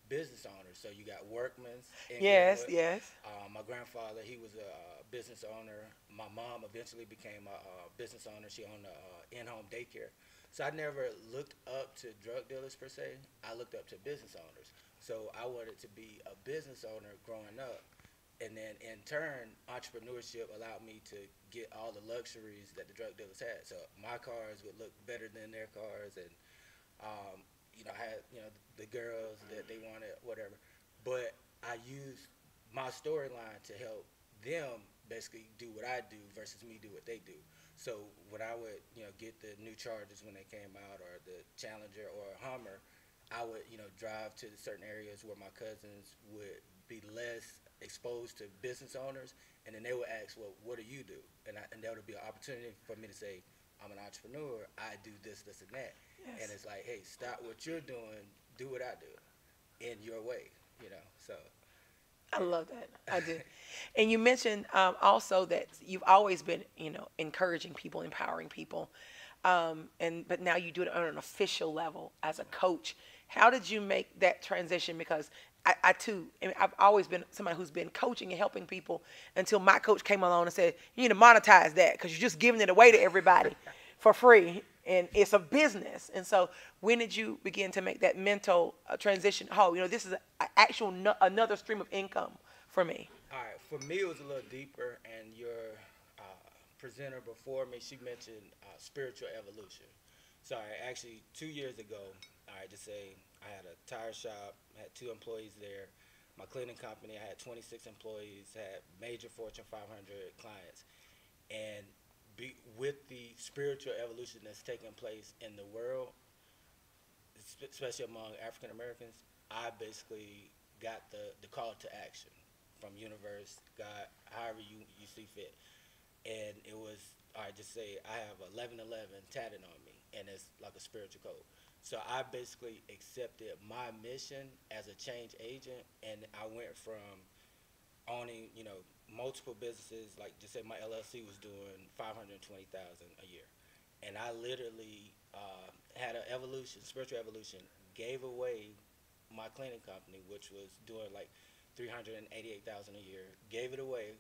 S3: business owners. So you got Workman's in
S1: Yes,
S3: Greenwood.
S1: yes.
S3: My grandfather, he was a business owner. My mom eventually became a business owner. She owned a in-home daycare. So I never looked up to drug dealers per se. I looked up to business owners. So I wanted to be a business owner growing up. And then in turn, entrepreneurship allowed me to get all the luxuries that the drug dealers had. So my cars would look better than their cars, and I had the girls that they wanted, whatever. But I used my storyline to help them basically do what I do versus me do what they do. So when I would get the new Chargers when they came out, or the Challenger or a Hummer, I would drive to certain areas where my cousins would be less exposed to business owners, and then they would ask, well, what do you do? And that would be an opportunity for me to say, I'm an entrepreneur, I do this, this, and that. Yes. And it's like, hey, stop what you're doing, do what I do in your way, so.
S1: I love that. I do. And you mentioned also that you've always been, encouraging people, empowering people, but now you do it on an official level as a coach. How did you make that transition? Because I too, I mean, I've always been somebody who's been coaching and helping people until my coach came along and said, you need to monetize that because you're just giving it away to everybody for free. And it's a business. And so when did you begin to make that mental transition? Oh, this is actual another stream of income for me.
S3: All right, for me it was a little deeper, and your presenter before me, she mentioned spiritual evolution. So actually 2 years ago, just say I had a tire shop, had 2 employees there. My cleaning company, I had 26 employees, had major Fortune 500 clients, and with the spiritual evolution that's taking place in the world, especially among African Americans, I basically got the call to action from universe, God, however you see fit. And it was, just say I have 1111 tatted on me, and it's like a spiritual code. So I basically accepted my mission as a change agent, and I went from owning, multiple businesses, like just say my LLC was doing 520,000 a year, and I literally had an evolution, spiritual evolution, gave away my cleaning company, which was doing like 388,000 a year, gave it away,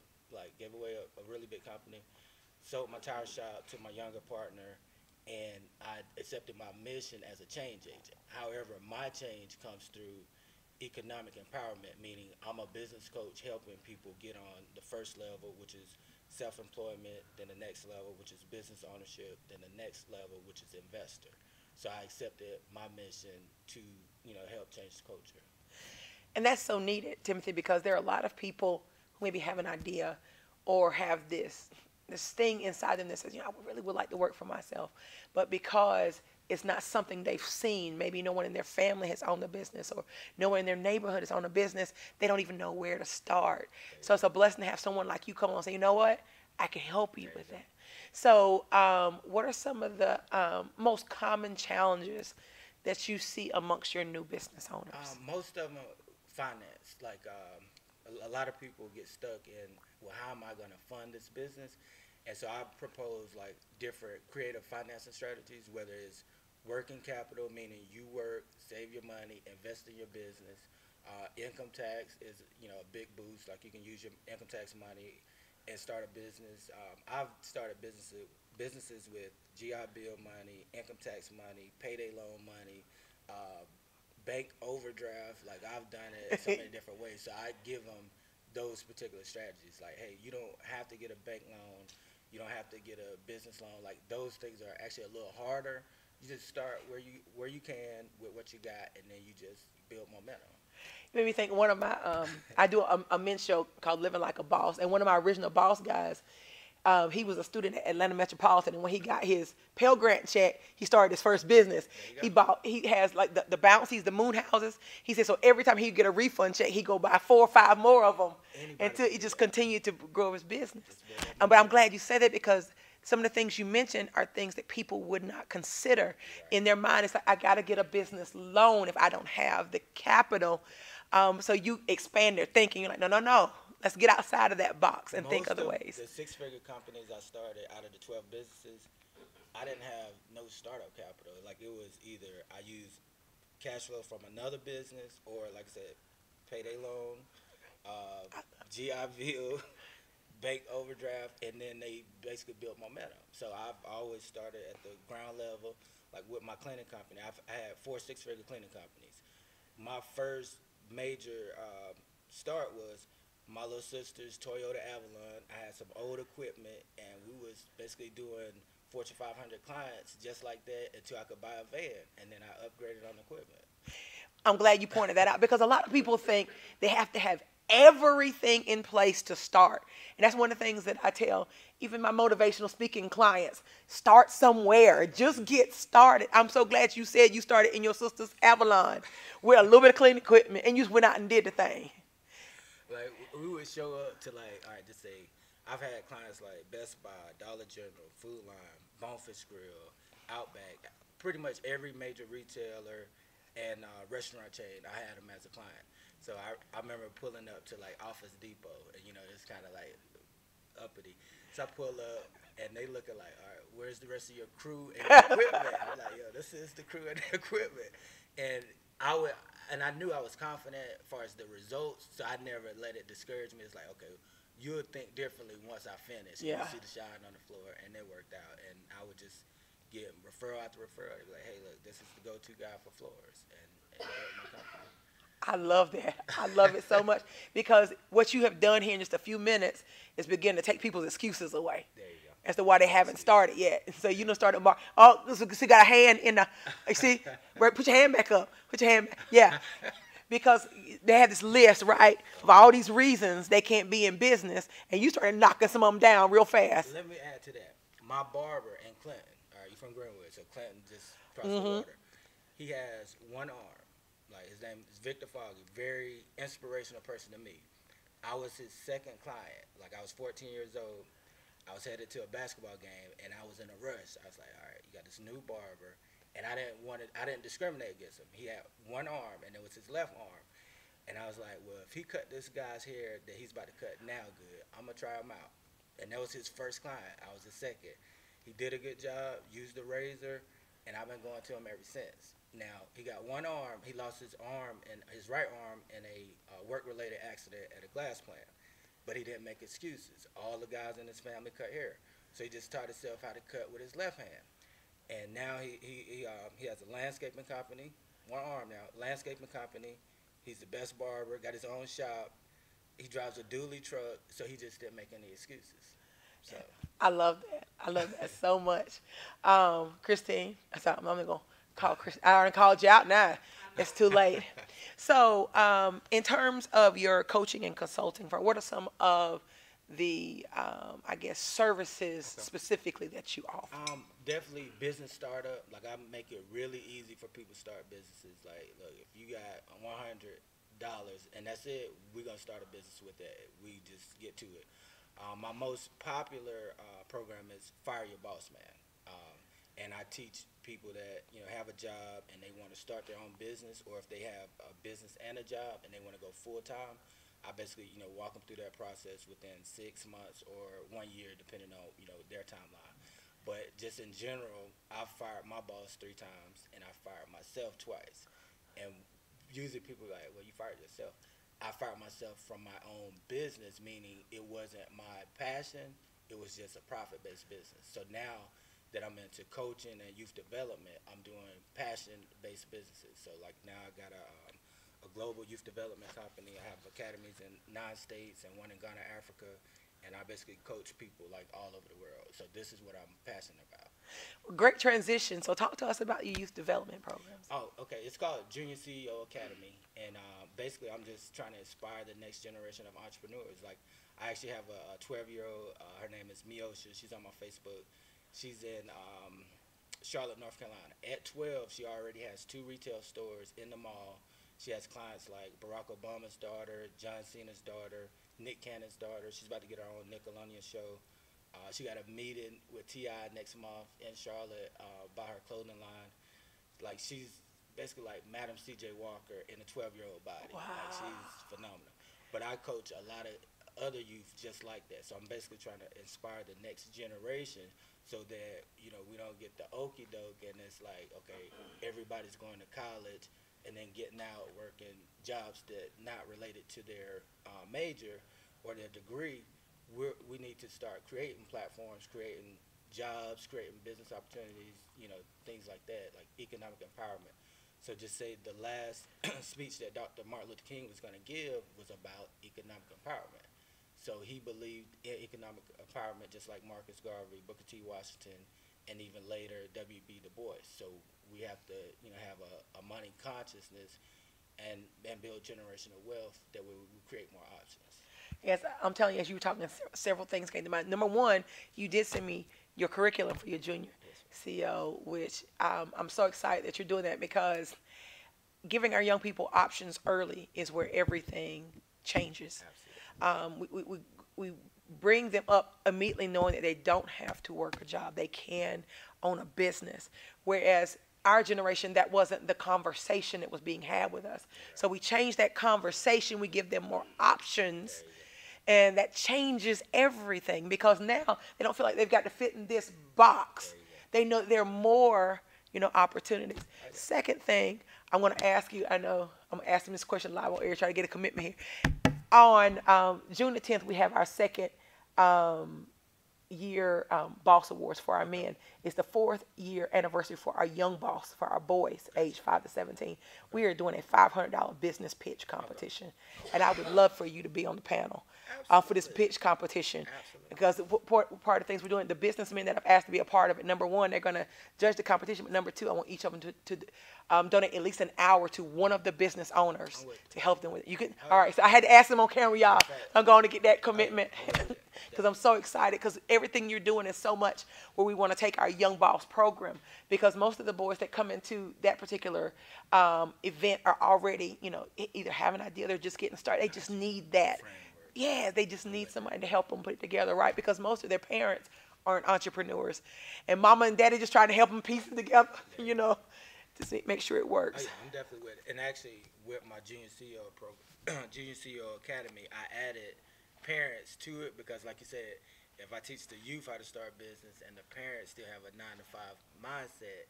S3: gave away a really big company, sold my tire shop to my younger partner, and I accepted my mission as a change agent. However, my change comes through economic empowerment, meaning I'm a business coach helping people get on the first level, which is self-employment, then the next level, which is business ownership, then the next level, which is investor. So I accepted my mission to, help change the culture.
S1: And that's so needed, Timothy, because there are a lot of people who maybe have an idea or have this thing inside them that says, I really would like to work for myself. But because it's not something they've seen, maybe no one in their family has owned a business or no one in their neighborhood has owned a business, they don't even know where to start. So it's a blessing to have someone like you come on and say, you know what, I can help you with that. So what are some of the most common challenges that you see amongst your new business owners?
S3: Most of them are finance. A lot of people get stuck in, well, how am I going to fund this business? And so I propose different creative financing strategies, whether it's working capital, meaning you work, save your money, invest in your business. Income tax is, a big boost. You can use your income tax money and start a business. I've started businesses with GI Bill money, income tax money, payday loan money, bank overdraft. I've done it so many different ways. So I give them those particular strategies. Hey, you don't have to get a bank loan. You don't have to get a business loan. Those things are actually a little harder. You just start where you can with what you got, and then you just build momentum.
S1: It made me think one of my, I do a men's show called Living Like a Boss, and one of my original boss guys, he was a student at Atlanta Metropolitan, and when he got his Pell Grant check, he started his first business. He has the bouncies, the moon houses. He said, so every time he'd get a refund check, he'd go buy 4 or 5 more of them until he just continued to grow his business. But I'm glad you said that, because some of the things you mentioned are things that people would not consider in their mind. It's like, I got to get a business loan if I don't have the capital. So you expand their thinking. You're like, no. Let's get outside of that box and think other ways.
S3: The 6-figure companies I started, out of the 12 businesses, I didn't have no startup capital. It was either I used cash flow from another business, or like I said, payday loan, GI Bill, bank overdraft, and then they basically built momentum. So I've always started at the ground level. With my cleaning company, I had 4 6-figure cleaning companies. My first major start was my little sister's Toyota Avalon. I had some old equipment, and we was basically doing Fortune 500 clients just like that until I could buy a van, and then I upgraded on equipment.
S1: I'm glad you pointed that out, because a lot of people think they have to have everything in place to start. And that's one of the things that I tell even my motivational speaking clients: start somewhere, just get started. I'm so glad you said you started in your sister's Avalon with a little bit of clean equipment, and you just went out and did the thing.
S3: We would show up to just say, I've had clients like Best Buy, Dollar General, Food Line, Bonefish Grill, Outback, pretty much every major retailer and restaurant chain. I had them as a client. So I remember pulling up to Office Depot, and it's kind of uppity. So I pull up, and they looking all right, where's the rest of your crew and equipment? I'm yo, this is the crew and the equipment. And and I knew I was confident as far as the results, so I never let it discourage me. It's like, okay, you'll think differently once I finish.
S1: Yeah.
S3: You see the shine on the floor, and it worked out. And I would just get referral after referral. They'd be like, hey, look, this is the go-to guy for floors, and built my company.
S1: I love that. I love it so much because what you have done here in just a few minutes is begin to take people's excuses away
S3: There you go.
S1: as to why they haven't started yet. So you don't start tomorrow. Oh, so you got a hand in the, you see, right, put your hand back up. Put your hand back. Yeah. Because they had this list, right, of all these reasons they can't be in business, and you started knocking some of them down real fast.
S3: Let me add to that. My barber in Clinton, all right, you from Greenwood, so Clinton just across the water. He has one arm. Like, his name is Victor Foggy, very inspirational person to me. I was his second client. Like, I was 14 years old. I was headed to a basketball game, and I was in a rush. I was like, all right, you got this new barber, and I didn't discriminate against him. He had one arm, and it was his left arm. And I was like, well, if he cut this guy's hair that he's about to cut now good, I'm going to try him out. And that was his first client. I was his second. He did a good job, used the razor, and I've been going to him ever since. Now, he got one arm. He lost his arm and his right arm in a work-related accident at a glass plant. But he didn't make excuses. All the guys in his family cut hair. So he just taught himself how to cut with his left hand. And now he has a landscaping company, one arm now, landscaping company. He's the best barber, got his own shop. He drives a dually truck, so he just didn't make any excuses. So
S1: I love that. I love that so much. Christine, I'm going to call Christine. I already called you out now. It's too late. So in terms of your coaching and consulting, what are some of the, I guess, services specifically that you offer?
S3: Definitely business startup. Like, I make it really easy for people to start businesses. Like, look, if you got $100 and that's it, we're going to start a business with that. We just get to it. My most popular program is Fire Your Boss Man. And I teach people that, have a job and they want to start their own business, or if they have a business and a job and they want to go full-time, I basically, walk them through that process within 6 months or 1 year, depending on, their timeline. But just in general, I've fired my boss 3 times and I fired myself twice. And usually people are like, well, you fired yourself. I fired myself from my own business, meaning it wasn't my passion, it was just a profit-based business. So now that I'm into coaching and youth development, I'm doing passion-based businesses. So like now I got a global youth development company. I have academies in 9 states and one in Ghana, Africa, and I basically coach people like all over the world. So this is what I'm passionate about.
S1: Great transition. So talk to us about your youth development programs.
S3: Oh, okay. It's called Junior CEO Academy, and basically I'm just trying to inspire the next generation of entrepreneurs. Like, I actually have a 12-year-old. Her name is Miosha. She's on my Facebook. She's in Charlotte, North Carolina. At 12, she already has 2 retail stores in the mall. She has clients like Barack Obama's daughter, John Cena's daughter, Nick Cannon's daughter. She's about to get her own Nickelodeon show. She got a meeting with T.I. next month in Charlotte about her clothing line. Like, she's basically like Madam C.J. Walker in a 12-year-old body.
S1: Wow.
S3: Like, she's phenomenal. But I coach a lot of other youth just like that. So I'm basically trying to inspire the next generation so that, we don't get the okie doke and it's like, okay, everybody's going to college and then getting out working jobs that not related to their major or their degree. We need to start creating platforms, creating jobs, creating business opportunities, things like that, like economic empowerment. So just say the last speech that Dr. Martin Luther King was going to give was about economic empowerment. So he believed in economic empowerment just like Marcus Garvey, Booker T. Washington, and even later W.B. Du Bois. So we have to, have a money consciousness and build generational wealth that we create more options.
S1: Yes, I'm telling you, as you were talking, several things came to mind. Number one, you did send me your curriculum for your junior CEO, which I'm so excited that you're doing that, because giving our young people options early is where everything changes. We bring them up immediately knowing that they don't have to work a job. They can own a business. Whereas our generation, that wasn't the conversation that was being had with us. So we change that conversation. We give them more options. And that changes everything, because now they don't feel like they've got to fit in this box. They know there are more, opportunities. Second thing, I want to ask you, I know I'm asking this question live on air, try to get a commitment here. On June the 10th, we have our second um, year boss awards for our men. It's the 4th-year anniversary for our young boss, for our boys aged 5 to 17. We are doing a $500 business pitch competition, and I would love for you to be on the panel for this pitch competition.
S3: Absolutely.
S1: Because part of the things we're doing, the businessmen that I've asked to be a part of it, number one, they're going to judge the competition, but number two, I want each of them to donate at least an hour to one of the business owners to help them with it. You can, all right, so I had to ask them on camera, y'all. I'm going to get that commitment because I'm so excited because everything you're doing is so much where we want to take our Young Boss program, because most of the boys that come into that particular event are already, either have an idea, they're just getting started. They just need that. Yeah, they just need somebody to help them put it together, right? Because most of their parents aren't entrepreneurs. And mama and daddy just trying to help them piece it together, to make sure it works.
S3: Oh, yeah, I'm definitely with it. And actually, with my Junior CEO program, Junior CEO Academy, I added parents to it because, like you said, if I teach the youth how to start business and the parents still have a 9-to-5 mindset,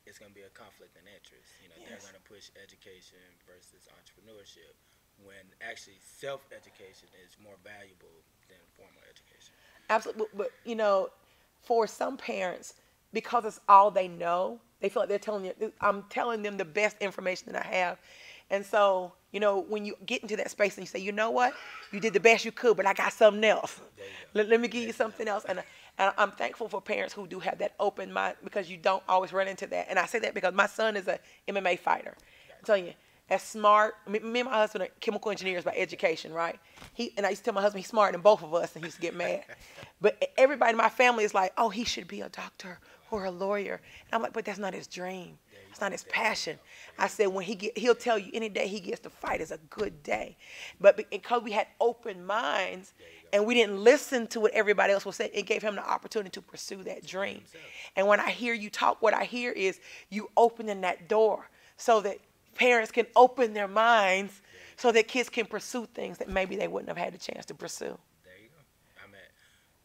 S3: it's going to be a conflict in interest. They're going to push education versus entrepreneurship, when actually self-education is more valuable than formal education.
S1: Absolutely. But, for some parents, because it's all they know, they feel like they're telling you, I'm telling them the best information that I have. And so, when you get into that space and you say, you know what, you did the best you could, but I got something else. Let me give you something else. And I'm thankful for parents who do have that open mind, because you don't always run into that. And I say that because my son is a MMA fighter. I'm telling you, as smart. Me and my husband are chemical engineers by education, right? And I used to tell my husband he's smarter than both of us, and he used to get mad. But everybody in my family is like, oh, he should be a doctor or a lawyer. And I'm like, but that's not his dream. It's not his passion. I said, when he'll tell you any day he gets to fight is a good day. But because we had open minds and we didn't listen to what everybody else was saying, it gave him the opportunity to pursue that dream. And when I hear you talk, what I hear is you opening that door so that parents can open their minds so that kids can pursue things that maybe they wouldn't have had a chance to pursue.
S3: There you go.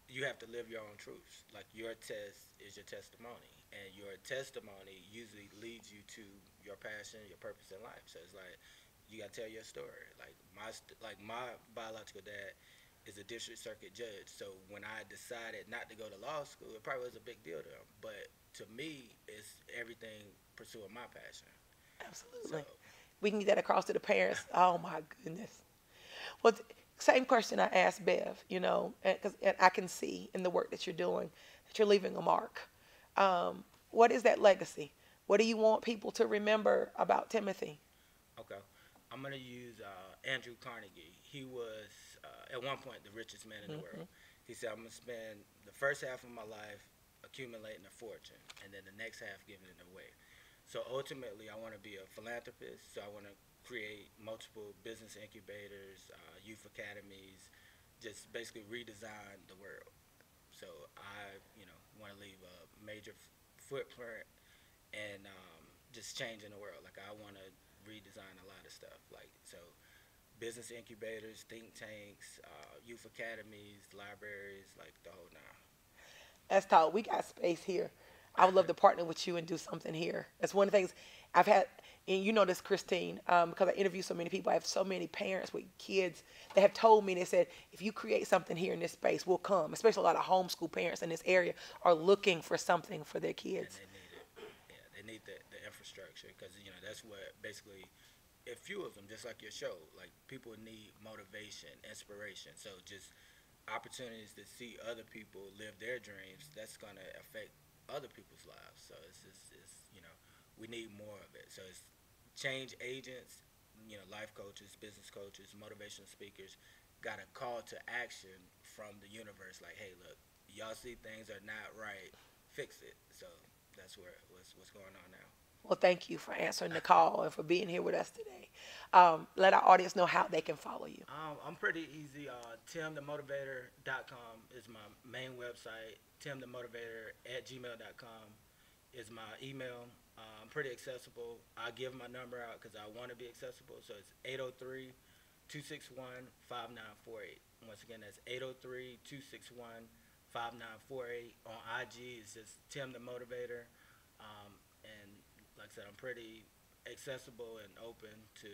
S3: You have to live your own truths. Like, your test is your testimony, and your testimony usually leads you to your passion, your purpose in life. So it's like, you got to tell your story. Like my biological dad is a district circuit judge. So when I decided not to go to law school, it probably was a big deal to him. But to me, it's everything pursuing my passion.
S1: Absolutely. So we can get that across to the parents. Oh, my goodness. Well, same question I asked Bev, and I can see in the work that you're doing that you're leaving a mark. What is that legacy? What do you want people to remember about Timothy?
S3: Okay. I'm going to use Andrew Carnegie. He was, at one point, the richest man in the world. He said, I'm going to spend the first half of my life accumulating a fortune, and then the next half giving it away. So ultimately, I want to be a philanthropist. So I want to create multiple business incubators, youth academies, just basically redesign the world. So I, want to leave a major footprint and just changing the world. Like, I want to redesign a lot of stuff. Like, so business incubators, think tanks, youth academies, libraries, like the whole nine.
S1: That's tall. We got space here. I would love to partner with you and do something here. That's one of the things I've had, and you know this, Christine, because I interview so many people. I have so many parents with kids that have told me, they said, if you create something here in this space, we'll come. Especially a lot of homeschool parents in this area are looking for something for their kids.
S3: And they need it. Yeah, they need the infrastructure, because, that's what basically, it fuels them, just like your show. Like, people need motivation, inspiration. So just opportunities to see other people live their dreams, that's going to affect other people's lives. So it's we need more of it. So it's change agents, life coaches, business coaches, motivational speakers, got a call to action from the universe. Like, hey, look, y'all see things are not right, fix it. So that's what's going on now.
S1: Well, thank you for answering the call and for being here with us today. Let our audience know how they can follow you.
S3: I'm pretty easy. TimTheMotivator.com is my main website. TimTheMotivator@gmail.com is my email. I'm pretty accessible. I give my number out because I want to be accessible. So it's 803-261-5948. Once again, that's 803-261-5948. On IG, it's just Tim the Motivator. And like I said, I'm pretty accessible and open to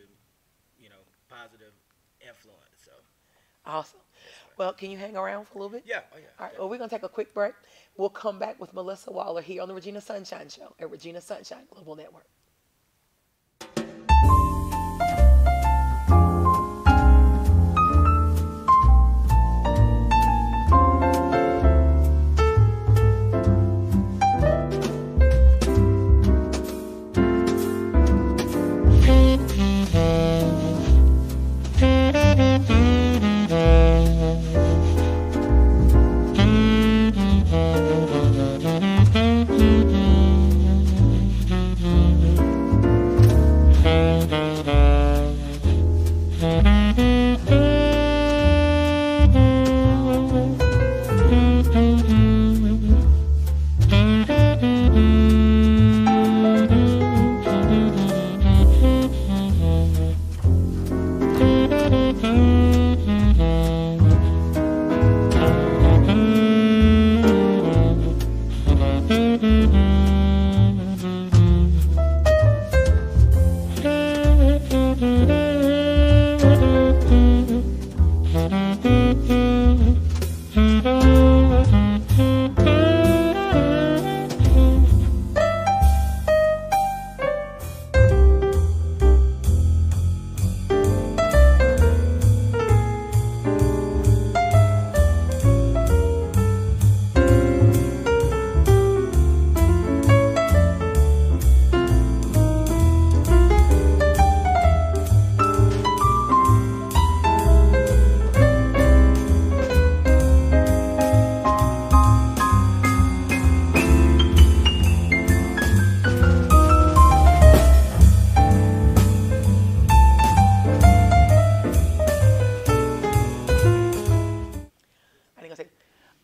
S3: positive influence. So
S1: Awesome. Well, can you hang around for a little bit?
S3: yeah, oh yeah.
S1: All right. Well, we're going to take a quick break. We'll come back with Melissa Waller here on the Regina Sunshine Show at Regina Sunshine Global Network.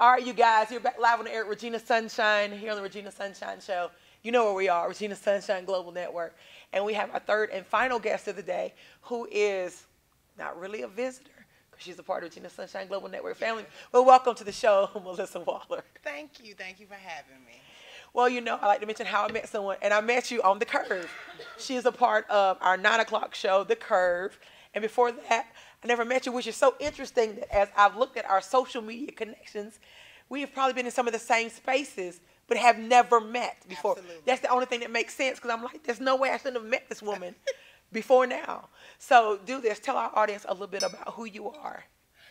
S1: All right, you guys, you're back live on the air at Regina Sunshine, here on the Regina Sunshine Show. You know where we are, Regina Sunshine Global Network. And we have our third and final guest of the day, who is not really a visitor, because she's a part of Regina Sunshine Global Network family. Well, welcome to the show, Melissa Waller.
S4: Thank you. Thank you for having me.
S1: Well, you know, I like to mention how I met someone, and I met you on The Curve. She is a part of our 9 o'clock show, The Curve. And before that, I never met you, which is so interesting that as I've looked at our social media connections, we have probably been in some of the same spaces, but have never met before.
S4: Absolutely.
S1: That's the only thing that makes sense, because I'm like, there's no way I shouldn't have met this woman before now. So do this. Tell our audience a little bit about who you are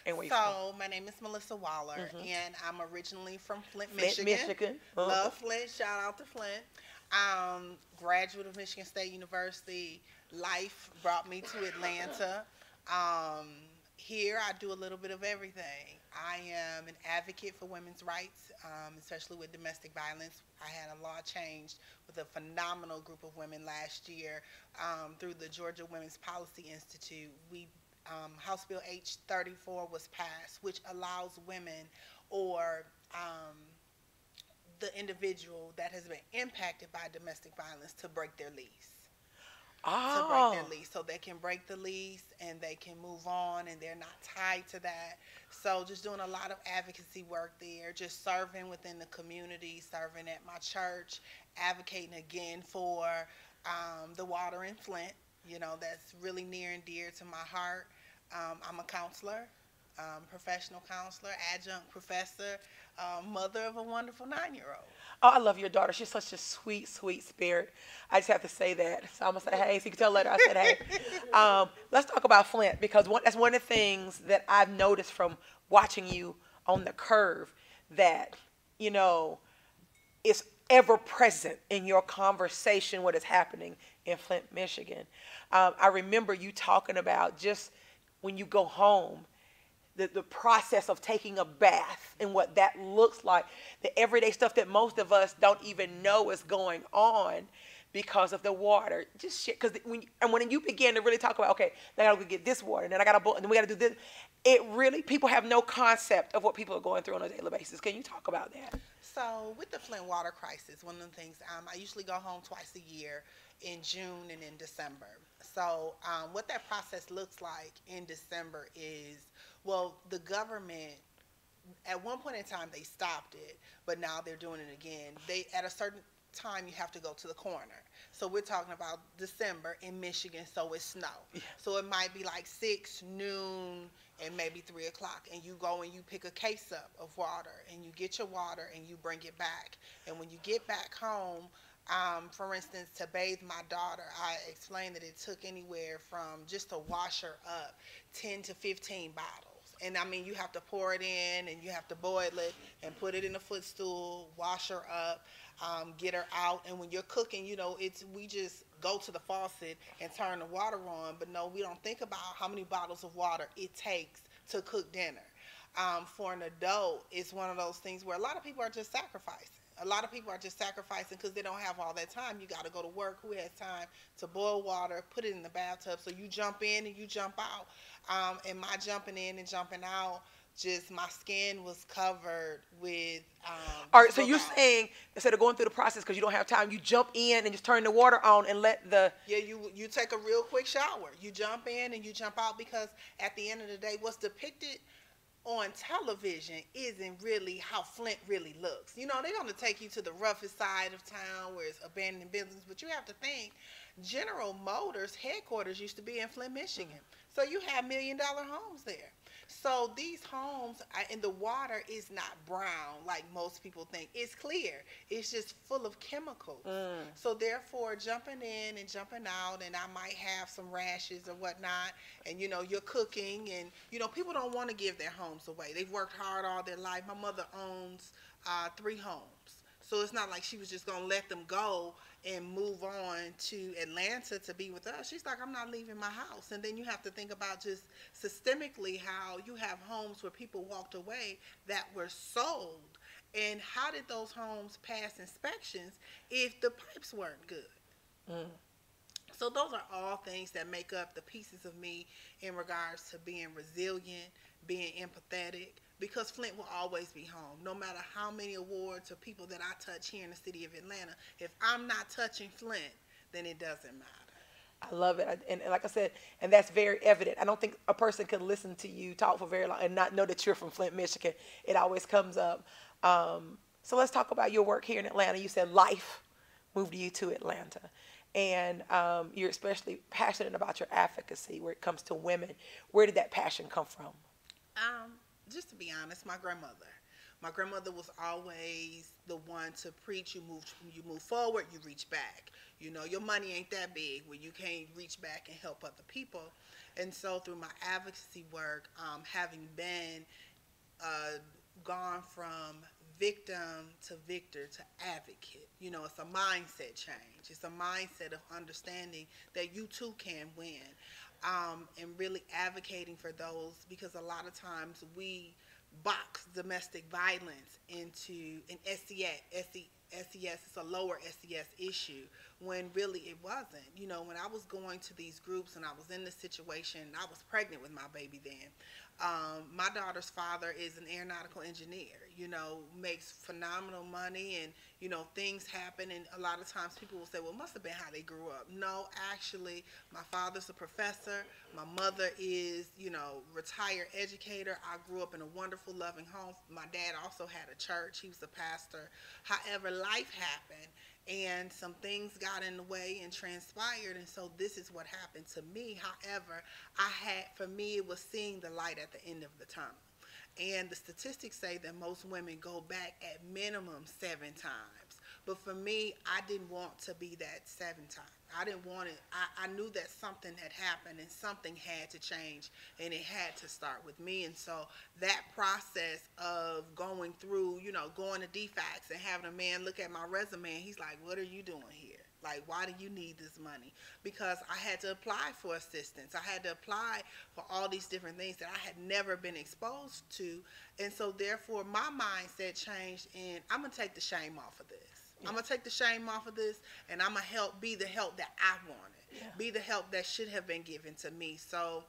S1: and where you're from.
S4: So my name is Melissa Waller, and I'm originally from Flint, Michigan. Love Flint. Shout out to Flint. Graduate of Michigan State University. Life brought me to Atlanta. Here I do a little bit of everything. I am an advocate for women's rights, especially with domestic violence. I had a law changed with a phenomenal group of women last year through the Georgia Women's Policy Institute. House Bill H-34 was passed, which allows women or the individual that has been impacted by domestic violence to break their lease. To break their lease, so they can break the lease and they can move on and they're not tied to that. So just doing a lot of advocacy work there, just serving within the community, serving at my church, advocating again for the water in Flint. You know, that's really near and dear to my heart. I'm a counselor, professional counselor, adjunct professor, mother of a wonderful 9-year-old.
S1: Oh, I love your daughter. She's such a sweet, sweet spirit. I just have to say that. So I'm going to say hey, so you can tell later I said hey. Let's talk about Flint, because that's one of the things that I've noticed from watching you on The Curve, that, you know, it's ever present in your conversation what is happening in Flint, Michigan. I remember you talking about just when you go home, the process of taking a bath and what that looks like, the everyday stuff that most of us don't even know is going on because of the water. Just shit, because when you begin to really talk about, okay, I gotta go get this water, and then I gotta boil, and then we gotta do this. It really, people have no concept of what people are going through on a daily basis. Can you talk about that?
S4: So with the Flint water crisis, one of the things, I usually go home twice a year, in June and in December. So what that process looks like in December is, well, the government, at one point in time, they stopped it, but now they're doing it again. They, at a certain time you have to go to the corner. So we're talking about December in Michigan, so it's snow. Yeah. So it might be like 6, noon, and maybe 3 o'clock, and you go and you pick a case up of water, and you get your water and you bring it back. And when you get back home, for instance, to bathe my daughter, I explained that it took anywhere from, just to wash her up, 10 to 15 bottles. And I mean, you have to pour it in, and you have to boil it and put it in a footstool, wash her up, get her out. And when you're cooking, you know, we just go to the faucet and turn the water on. But no, we don't think about how many bottles of water it takes to cook dinner. For an adult, it's one of those things where a lot of people are just sacrificing. A lot of people are just sacrificing because they don't have all that time. You got to go to work. Who has time to boil water, put it in the bathtub? So you jump in and you jump out. And my jumping in and jumping out, just my skin was covered with.
S1: All right, so you're saying instead of going through the process because you don't have time, you jump in and just turn the water on and let the.
S4: Yeah, you take a real quick shower. You jump in and you jump out because at the end of the day, what's depicted on television isn't really how Flint really looks. You know, they're going to take you to the roughest side of town where it's abandoned business, but you have to think General Motors headquarters used to be in Flint, Michigan. So you have $1 million homes there. So these homes, and the water is not brown like most people think. It's clear. It's just full of chemicals. So therefore, jumping in and jumping out, and I might have some rashes or whatnot, and, you know, you're cooking, and, you know, people don't want to give their homes away. They've worked hard all their life. My mother owns 3 homes. So it's not like she was just going to let them go and move on to Atlanta to be with us. She's like, I'm not leaving my house. And then you have to think about just systemically how you have homes where people walked away that were sold. And how did those homes pass inspections if the pipes weren't good? So those are all things that make up the pieces of me in regards to being resilient, being empathetic, because Flint will always be home. No matter how many awards or people that I touch here in the city of Atlanta, if I'm not touching Flint, then it doesn't matter.
S1: I love it. And like I said, and that's very evident. I don't think a person can listen to you talk for very long and not know that you're from Flint, Michigan. It always comes up. So let's talk about your work here in Atlanta. You said life moved you to Atlanta. And you're especially passionate about your advocacy where it comes to women. Where did that passion come from?
S4: Just to be honest, my grandmother. My grandmother was always the one to preach. You move forward, you reach back. You know, your money ain't that big where you can't reach back and help other people. And so through my advocacy work, having been gone from victim to victor to advocate, you know, it's a mindset change. It's a mindset of understanding that you too can win. And really advocating for those, because a lot of times we box domestic violence into an SES. It's a lower SES issue when really it wasn't. You know, when I was going to these groups and I was in this situation, I was pregnant with my baby then. My daughter's father is an aeronautical engineer, you know, makes phenomenal money, and, you know, things happen, and a lot of times people will say, well, it must have been how they grew up. No, actually, my father's a professor. My mother is, you know, retired educator. I grew up in a wonderful, loving home. My dad also had a church. He was a pastor. However, life happened, and some things got in the way and transpired, and so this is what happened to me. However, for me, it was seeing the light at the end of the tunnel. And the statistics say that most women go back at minimum 7 times. But for me, I didn't want to be that 7 times. I didn't want it. I knew that something had happened and something had to change, and it had to start with me. And so that process of going through, you know, going to DFACS and having a man look at my resume, and he's like, what are you doing here? Like, why do you need this money? Because I had to apply for assistance. I had to apply for all these different things that I had never been exposed to. And so therefore my mindset changed, and I'm going to take the shame off of this. Yeah. I'm going to take the shame off of this, and I'm going to be the help that I wanted, be the help that should have been given to me. So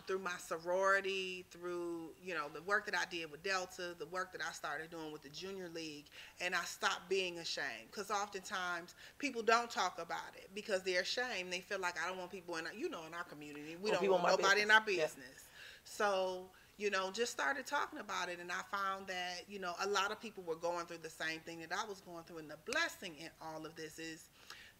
S4: through my sorority, through, you know, the work that I did with Delta, the work that I started doing with the Junior League, and I stopped being ashamed, because oftentimes people don't talk about it because they're ashamed. They feel like, I don't want people in our community. We don't want nobody in our business. Yeah. So, just started talking about it. And I found that, a lot of people were going through the same thing that I was going through. And the blessing in all of this is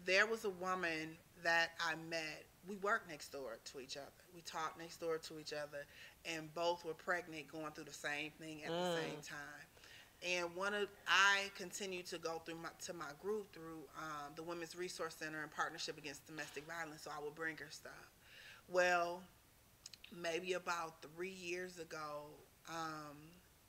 S4: there was a woman that I met. We worked next door to each other. We talked next door to each other, and both were pregnant, going through the same thing at the same time. And I continued to go through my group through the Women's Resource Center in Partnership Against Domestic Violence. So I would bring her stuff. Well, maybe about 3 years ago,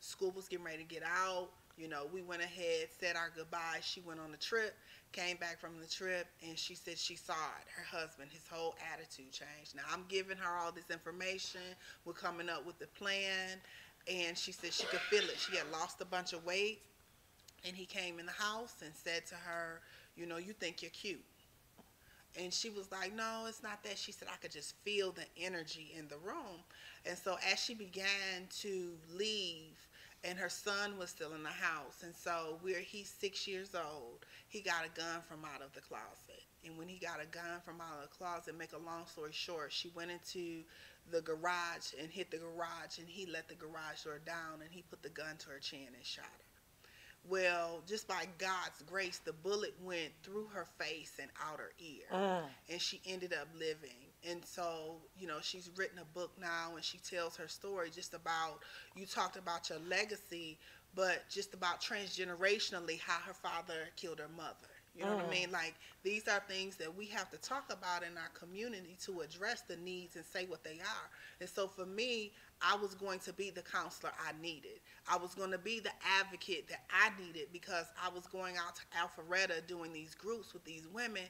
S4: school was getting ready to get out. We went ahead, said our goodbyes. She went on a trip, came back from the trip, and she said she saw it. Her husband, his whole attitude changed. Now, I'm giving her all this information. We're coming up with the plan. And she said she could feel it. She had lost a bunch of weight. And he came in the house and said to her, you think you're cute. And she was like, no, it's not that. She said, I could just feel the energy in the room. And so as she began to leave, and her son was still in the house, and so he's 6 years old, he got a gun from out of the closet. And when he got a gun from out of the closet, make a long story short, she went into the garage and hit the garage, and he let the garage door down, and he put the gun to her chin and shot her. Well, just by God's grace, the bullet went through her face and out her ear, and she ended up living. And so, she's written a book now, and she tells her story just about, you talked about your legacy, but just about transgenerationally how her father killed her mother. You know what I mean? Like, these are things that we have to talk about in our community to address the needs and say what they are. And so for me, I was going to be the counselor I needed. I was going to be the advocate that I needed, because I was going out to Alpharetta doing these groups with these women,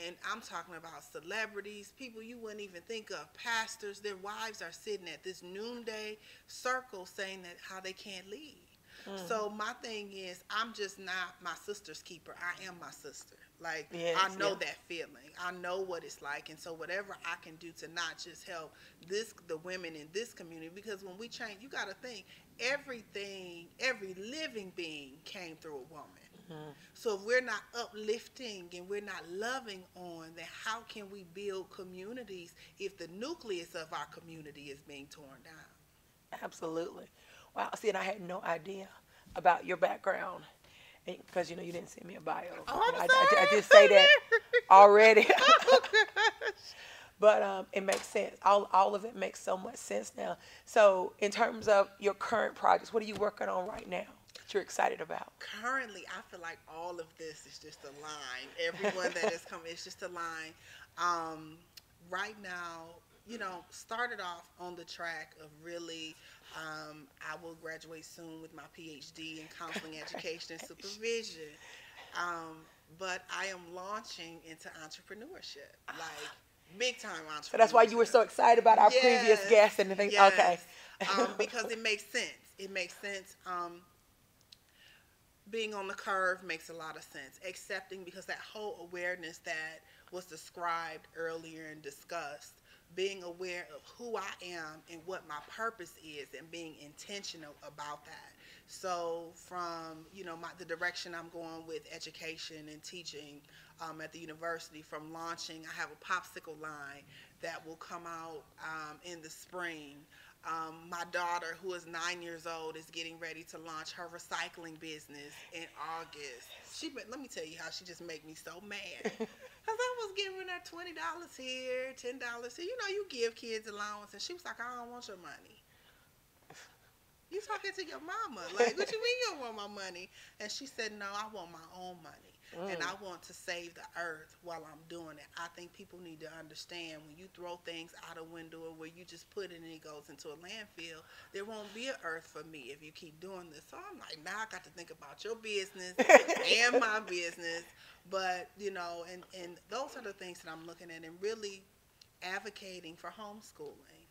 S4: and I'm talking about celebrities, people you wouldn't even think of, pastors. Their wives are sitting at this noonday circle saying that how they can't leave. So my thing is, I'm just not my sister's keeper. I am my sister. Like, yes, I know that feeling. I know what it's like. And so whatever I can do to not just help the women in this community, because when we change, you got to think, every living being came through a woman. So if we're not uplifting and we're not loving on, then how can we build communities if the nucleus of our community is being torn down?
S1: Absolutely. Wow. See, and I had no idea about your background, because you didn't send me a bio.
S4: Oh,
S1: I did say that already. But it makes sense. All of it makes so much sense now. So in terms of your current projects, what are you working on right now that you're excited about?
S4: Currently, I feel like all of this is just a line. Everyone that is coming, it's just a line. Right now, started off on the track of really, I will graduate soon with my PhD in counseling, education, and supervision. But I am launching into entrepreneurship, like big time entrepreneurship.
S1: So that's why you were so excited about our previous guests and the things.
S4: Yes.
S1: Okay.
S4: Because it makes sense. It makes sense. Being on the curve makes a lot of sense. Accepting, because that whole awareness that was described earlier and discussed, being aware of who I am and what my purpose is, and being intentional about that. So from, the direction I'm going with education and teaching at the university, from launching, I have a popsicle line that will come out in the spring. My daughter, who is 9 years old, is getting ready to launch her recycling business in August. Let me tell you how she just make me so mad. Because I was giving her $20 here, $10 here. You give kids allowance. And she was like, I don't want your money. You talking to your mama. Like, what you mean you don't want my money? And she said, no, I want my own money. And I want to save the earth while I'm doing it. I think people need to understand, when you throw things out a window, or where you just put it and it goes into a landfill, there won't be an earth for me if you keep doing this. So I'm like, now I got to think about your business and my business. But, and those are the things that I'm looking at, and really advocating for homeschooling.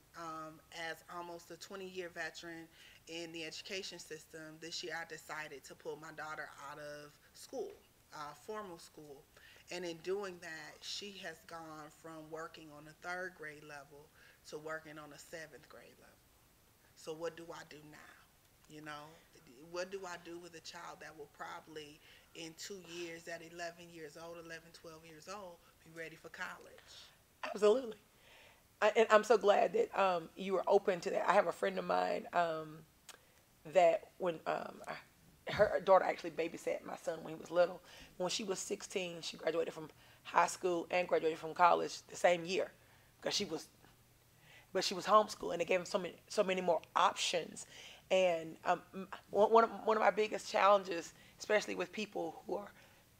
S4: As almost a 20-year veteran in the education system, this year I decided to pull my daughter out of school. Formal school, and in doing that, she has gone from working on a 3rd grade level to working on a 7th grade level. So what do I do now? What do I do with a child that will probably in 2 years, at 11 years old, 11, 12 years old, be ready for college?
S1: Absolutely. And I'm so glad that you were open to that. I have a friend of mine that when her daughter actually babysat my son when he was little. When she was 16, she graduated from high school and graduated from college the same year, because but she was homeschooled, and it gave him so many more options. And one of my biggest challenges, especially with people who are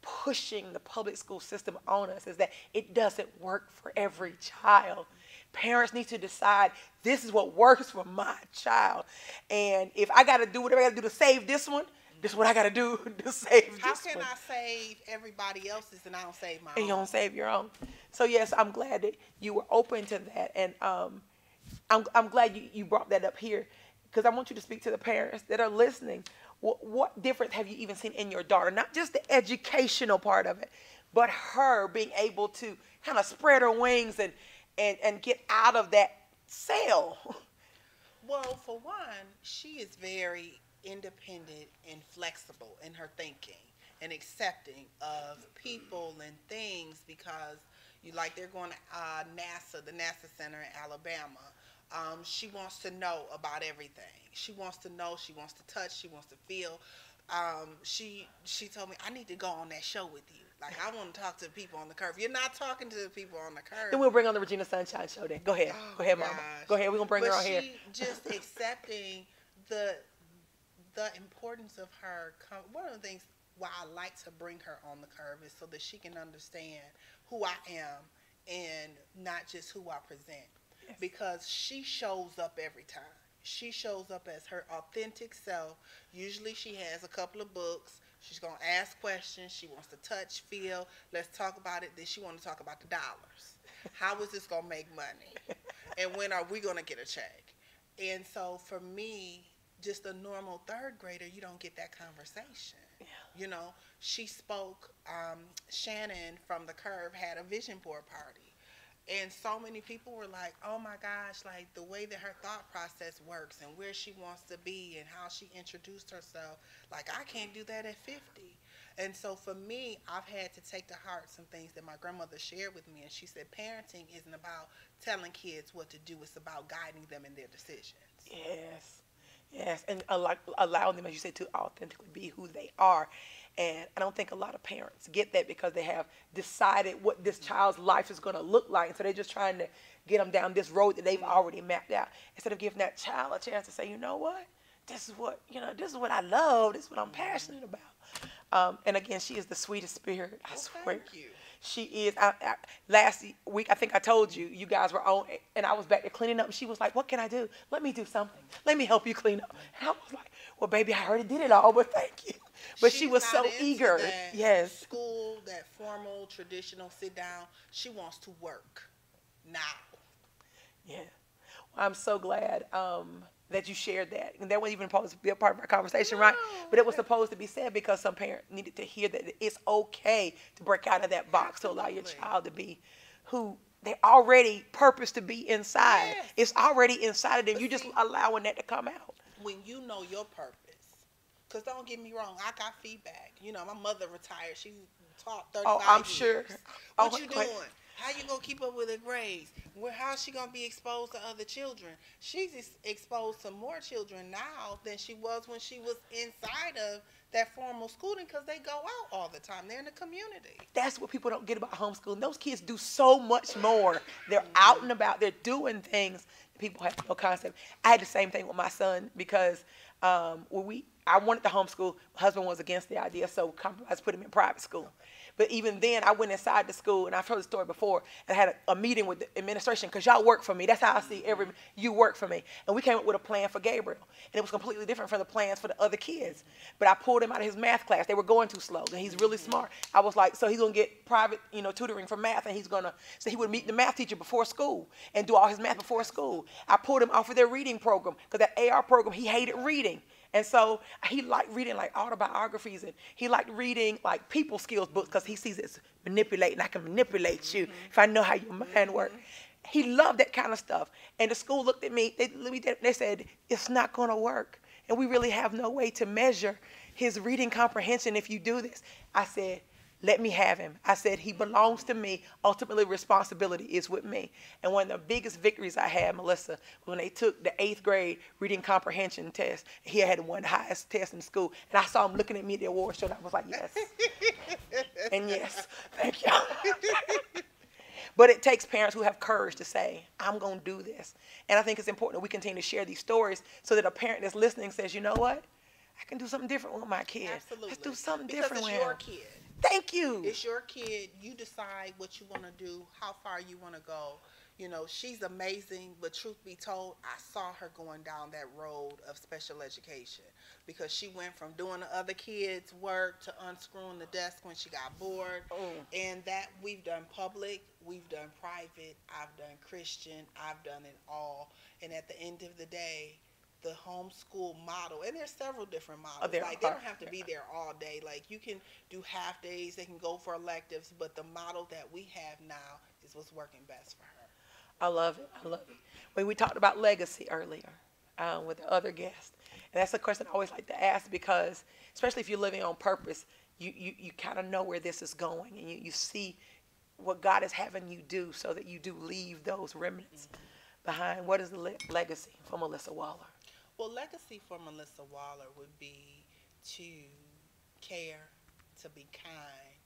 S1: pushing the public school system on us, is that it doesn't work for every child. Parents need to decide, this is what works for my child. And if I got to do whatever I got to do to save this one, this is what I got to do to save this one.
S4: How can I save everybody else's and I don't save my own?
S1: And you don't save your own. So yes, I'm glad that you were open to that. And I'm glad you brought that up here, because I want you to speak to the parents that are listening. What difference have you even seen in your daughter? Not just the educational part of it, but her being able to kind of spread her wings and get out of that cell.
S4: Well, for one, she is very independent and flexible in her thinking and accepting of people and things, because they're going to the NASA Center in Alabama. She wants to know about everything. She wants to know, she wants to touch, she wants to feel. She told me, I need to go on that show with you. Like, I want to talk to the people on the curve. You're not talking to the people on the curve.
S1: Then we'll bring on the Regina Sunshine Show then. Go ahead.
S4: Oh,
S1: go ahead, Mama. Go ahead. We're going to bring her on here.
S4: But she just accepting the importance of her. One of the things why I like to bring her on the curve is so that she can understand who I am and not just who I present. Yes. Because she shows up every time. She shows up as her authentic self. Usually she has a couple of books. She's going to ask questions. She wants to touch, feel. Let's talk about it. Then she wants to talk about the dollars. How is this going to make money? And when are we going to get a check? And so for me, just a normal third grader, you don't get that conversation. Yeah. You know, she spoke, Shannon from the Curve had a vision board party. And so many people were like, oh my gosh, like the way that her thought process works and where she wants to be and how she introduced herself. Like, I can't do that at 50. And so for me, I've had to take to heart some things that my grandmother shared with me. And she said, parenting isn't about telling kids what to do. It's about guiding them in their decisions.
S1: Yes. Yes. And allowing them, as you said, to authentically be who they are. And I don't think a lot of parents get that, because they have decided what this child's life is going to look like. And so they're just trying to get them down this road that they've already mapped out, instead of giving that child a chance to say, you know what, this is what I love. This is what I'm passionate about. And again, she is the sweetest spirit. I swear.
S4: Thank you.
S1: She is. Last week, I think I told you, you guys were on, and I was back there cleaning up, and she was like, what can I do? Let me do something. Let me help you clean up. And I was like, well, baby, I already did it all, but thank you. But she was so eager. Yes.
S4: School, that formal, traditional sit down. She wants to work now.
S1: Yeah. Well, I'm so glad that you shared that. And that wasn't even supposed to be a part of our conversation, right? But it was supposed to be said, because some parent needed to hear that it's okay to break out of that box. Absolutely. To allow your child to be who they already purposed to be inside. Yes. It's already inside of them. You just allowing that to come out.
S4: When you know your purpose. Because don't get me wrong, I got feedback. You know, my mother retired. She taught 35 years.
S1: I'm sure.
S4: What you doing? How you going to keep up with her grades? How's she going to be exposed to other children? She's exposed to more children now than she was when she was inside of that formal schooling, because they go out all the time. They're in the community.
S1: That's what people don't get about homeschooling. Those kids do so much more. They're out and about. They're doing things people have no concept. I had the same thing with my son, because I wanted to homeschool. My husband was against the idea, so compromise put him in private school. But even then, I went inside the school, and I've heard the story before, and I had a meeting with the administration, because y'all work for me. That's how I see you work for me. And we came up with a plan for Gabriel, and it was completely different from the plans for the other kids. But I pulled him out of his math class. They were going too slow, and he's really smart. I was like, so he's going to get private, tutoring for math, and so he would meet the math teacher before school and do all his math before school. I pulled him off of their reading program, because that AR program, he hated reading. And so he liked reading like autobiographies, and he liked reading like people skills books, because he sees it's manipulating. I can manipulate you if I know how your mind works. He loved that kind of stuff. And the school looked at me. They said, it's not going to work. And we really have no way to measure his reading comprehension if you do this. I said, let me have him. I said, he belongs to me. Ultimately, responsibility is with me. And one of the biggest victories I had, Melissa, when they took the 8th grade reading comprehension test. He had won the highest test in school. And I saw him looking at me at the award show, and I was like, yes. And yes, thank you. But it takes parents who have courage to say, I'm going to do this. And I think it's important that we continue to share these stories so that a parent that's listening says, you know what? I can do something different with my kid.
S4: Absolutely.
S1: Let's do something different with him.
S4: Because it's your kid.
S1: Thank you.
S4: It's your kid. You decide what you want to do, how far you want to go. You know, she's amazing, but truth be told, I saw her going down that road of special education because she went from doing the other kids' work to unscrewing the desk when she got bored. And that we've done public, we've done private, I've done Christian, I've done it all. And at the end of the day, the homeschool model, and there's several different models. They don't have to be there all day. Like, you can do half days, they can go for electives, but the model that we have now is what's working best for her.
S1: I love it. I love it. When we talked about legacy earlier with the other guests, and that's a question I always like to ask because, especially if you're living on purpose, you kind of know where this is going, and you see what God is having you do so that you do leave those remnants behind. What is the legacy for Melissa Waller?
S4: Well, legacy for Melissa Waller would be to care, to be kind,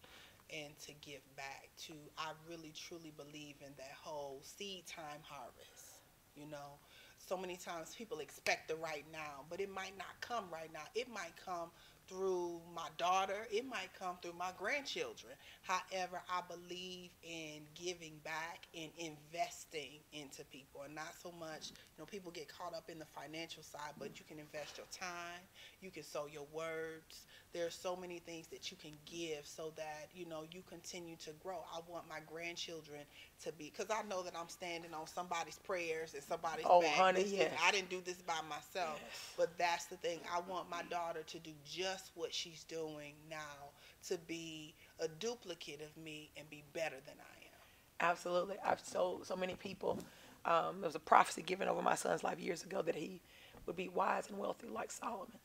S4: and to give back. I really truly believe in that whole seed time harvest. You know, so many times people expect the right now, but it might not come right now. It might come through my daughter. It might come through my grandchildren. However, I believe in giving back and investing into people, and not so much, people get caught up in the financial side, but you can invest your time, you can sow your words. There's so many things that you can give so that, you continue to grow. I want my grandchildren to be, because I know that I'm standing on somebody's prayers and somebody's back.
S1: Honey, yes.
S4: I didn't do this by myself, but that's the thing. I want my daughter to do just what she's doing now, to be a duplicate of me and be better than I am.
S1: Absolutely. I've told so many people, there was a prophecy given over my son's life years ago that he would be wise and wealthy like Solomon.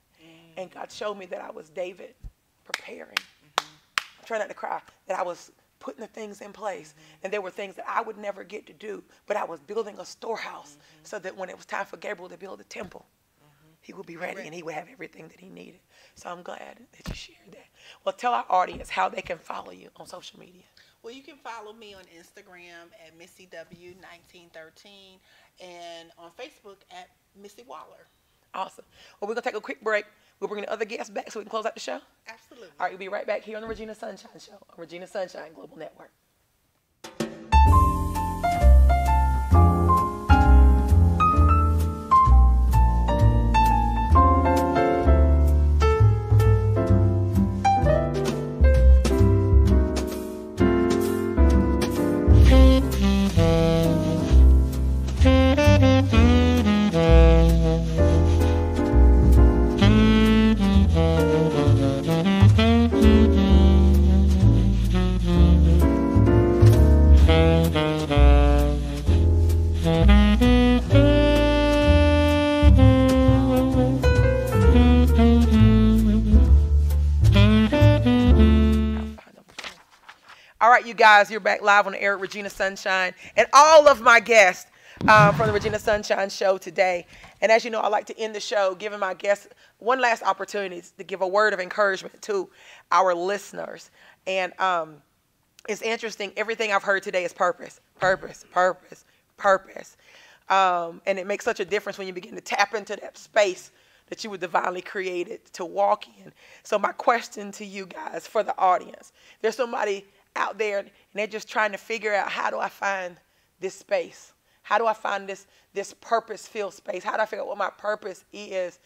S1: And God showed me that I was David preparing. I'm trying not to cry, that I was putting the things in place. And there were things that I would never get to do, but I was building a storehouse so that when it was time for Gabriel to build the temple, he would be ready and he would have everything that he needed. So I'm glad that you shared that. Well, tell our audience how they can follow you on social media.
S4: Well, you can follow me on Instagram at MissyW1913 and on Facebook at Missy Waller.
S1: Awesome. Well, we're going to take a quick break. We'll bring the other guests back so we can close out the show.
S4: Absolutely.
S1: All right, we'll be right back here on the Regina Sunshine Show on Regina Sunshine Global Network. All right, you guys, you're back live on the air at Regina Sunshine and all of my guests from the Regina Sunshine Show today. And as you know, I like to end the show giving my guests one last opportunity to give a word of encouragement to our listeners. And it's interesting. Everything I've heard today is purpose, purpose, purpose, purpose. And it makes such a difference when you begin to tap into that space that you were divinely created to walk in. So my question to you guys, for the audience, there's somebody out there and they're just trying to figure out, how do I find this space? How do I find this purpose-filled space? How do I figure out what my purpose is?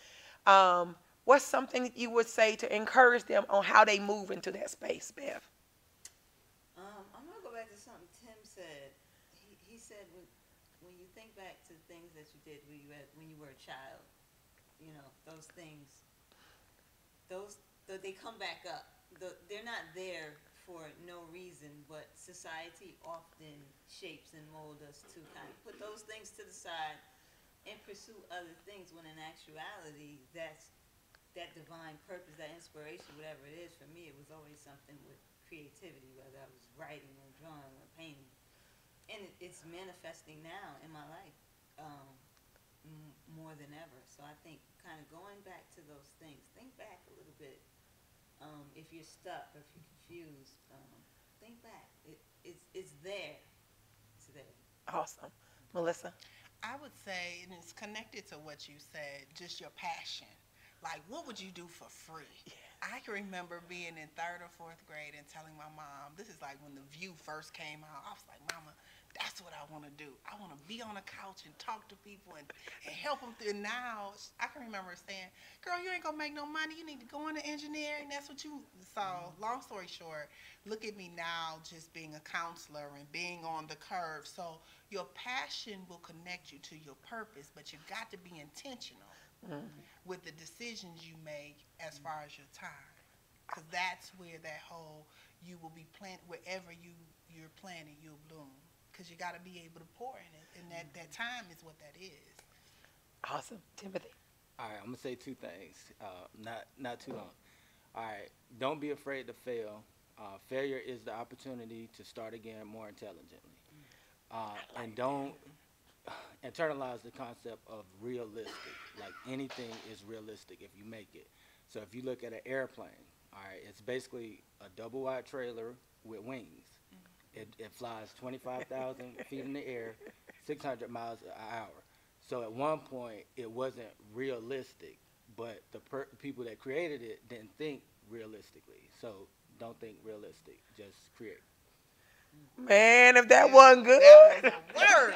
S1: What's something that you would say to encourage them on how they move into that space, Bev?
S2: I'm going to go back to something Tim said. He said when you think back to things that you did when you were a child, those things, they come back up. They're not there for no reason, but society often shapes and molds us to kind of put those things to the side and pursue other things, when in actuality, that divine purpose, that inspiration, whatever it is, for me, it was always something with creativity, whether I was writing or drawing or painting. And it's manifesting now in my life more than ever. So I think kind of going back to those things, think back a little bit. If you're stuck or if you're confused, think back. It's there. It's there.
S1: Awesome. Melissa?
S4: I would say, and it's connected to what you said, just your passion. Like, what would you do for free?
S1: Yeah.
S4: I can remember being in 3rd or 4th grade and telling my mom, this is like when The View first came out. I was like, Mama, that's what I want to do. I want to be on a couch and talk to people and help them through. Now, I can remember saying, girl, you ain't going to make no money. You need to go into engineering. That's what you saw. Long story short, look at me now just being a counselor and being on the curve. So your passion will connect you to your purpose, but you got to be intentional with the decisions you make as far as your time. Because that's where that whole, you will be planted, wherever you're planted, you'll bloom. Because you got to be able to pour in it, and that time is what that is.
S1: Awesome. Timothy?
S3: All right, I'm going to say 2 things, not too long. All right, don't be afraid to fail. Failure is the opportunity to start again more intelligently. And don't internalize the concept of realistic. Like, anything is realistic if you make it. So if you look at an airplane, all right, it's basically a double-wide trailer with wings. It flies 25,000 feet in the air, 600 miles an hour. So at one point, it wasn't realistic, but the people that created it didn't think realistically. So don't think realistic, just create.
S1: Man, if that wasn't good.
S4: That was a word.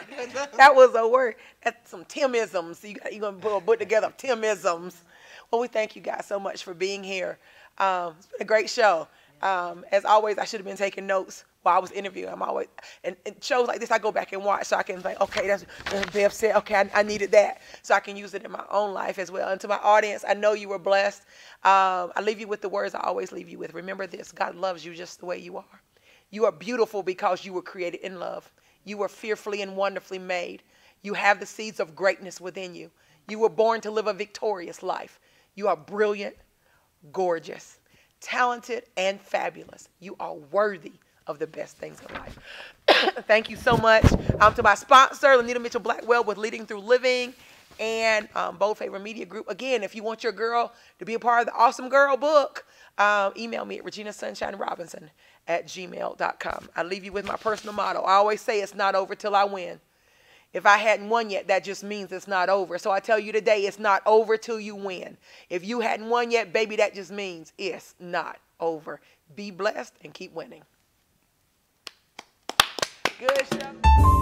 S1: That was a word. That's some Timisms. You're going to put together Timisms. Well, we thank you guys so much for being here. It's been a great show. As always, I should have been taking notes while I was interviewing. I'm always, and shows like this, I go back and watch so I can think, okay, that's Bev said, okay, I needed that. So I can use it in my own life as well. And to my audience, I know you were blessed. I leave you with the words I always leave you with. Remember this, God loves you just the way you are. You are beautiful because you were created in love. You were fearfully and wonderfully made. You have the seeds of greatness within you. You were born to live a victorious life. You are brilliant, gorgeous, talented, and fabulous. You are worthy of the best things in life. Thank you so much. To my sponsor, Lanita Mitchell Blackwell with Leading Through Living and Bold Favor Media Group. Again, if you want your girl to be a part of the Awesome Girl book, email me at reginasunshinerobinson@gmail.com. I leave you with my personal motto. I always say it's not over till I win. If I hadn't won yet, that just means it's not over. So I tell you today, it's not over till you win. If you hadn't won yet, baby, that just means it's not over. Be blessed and keep winning. Good show.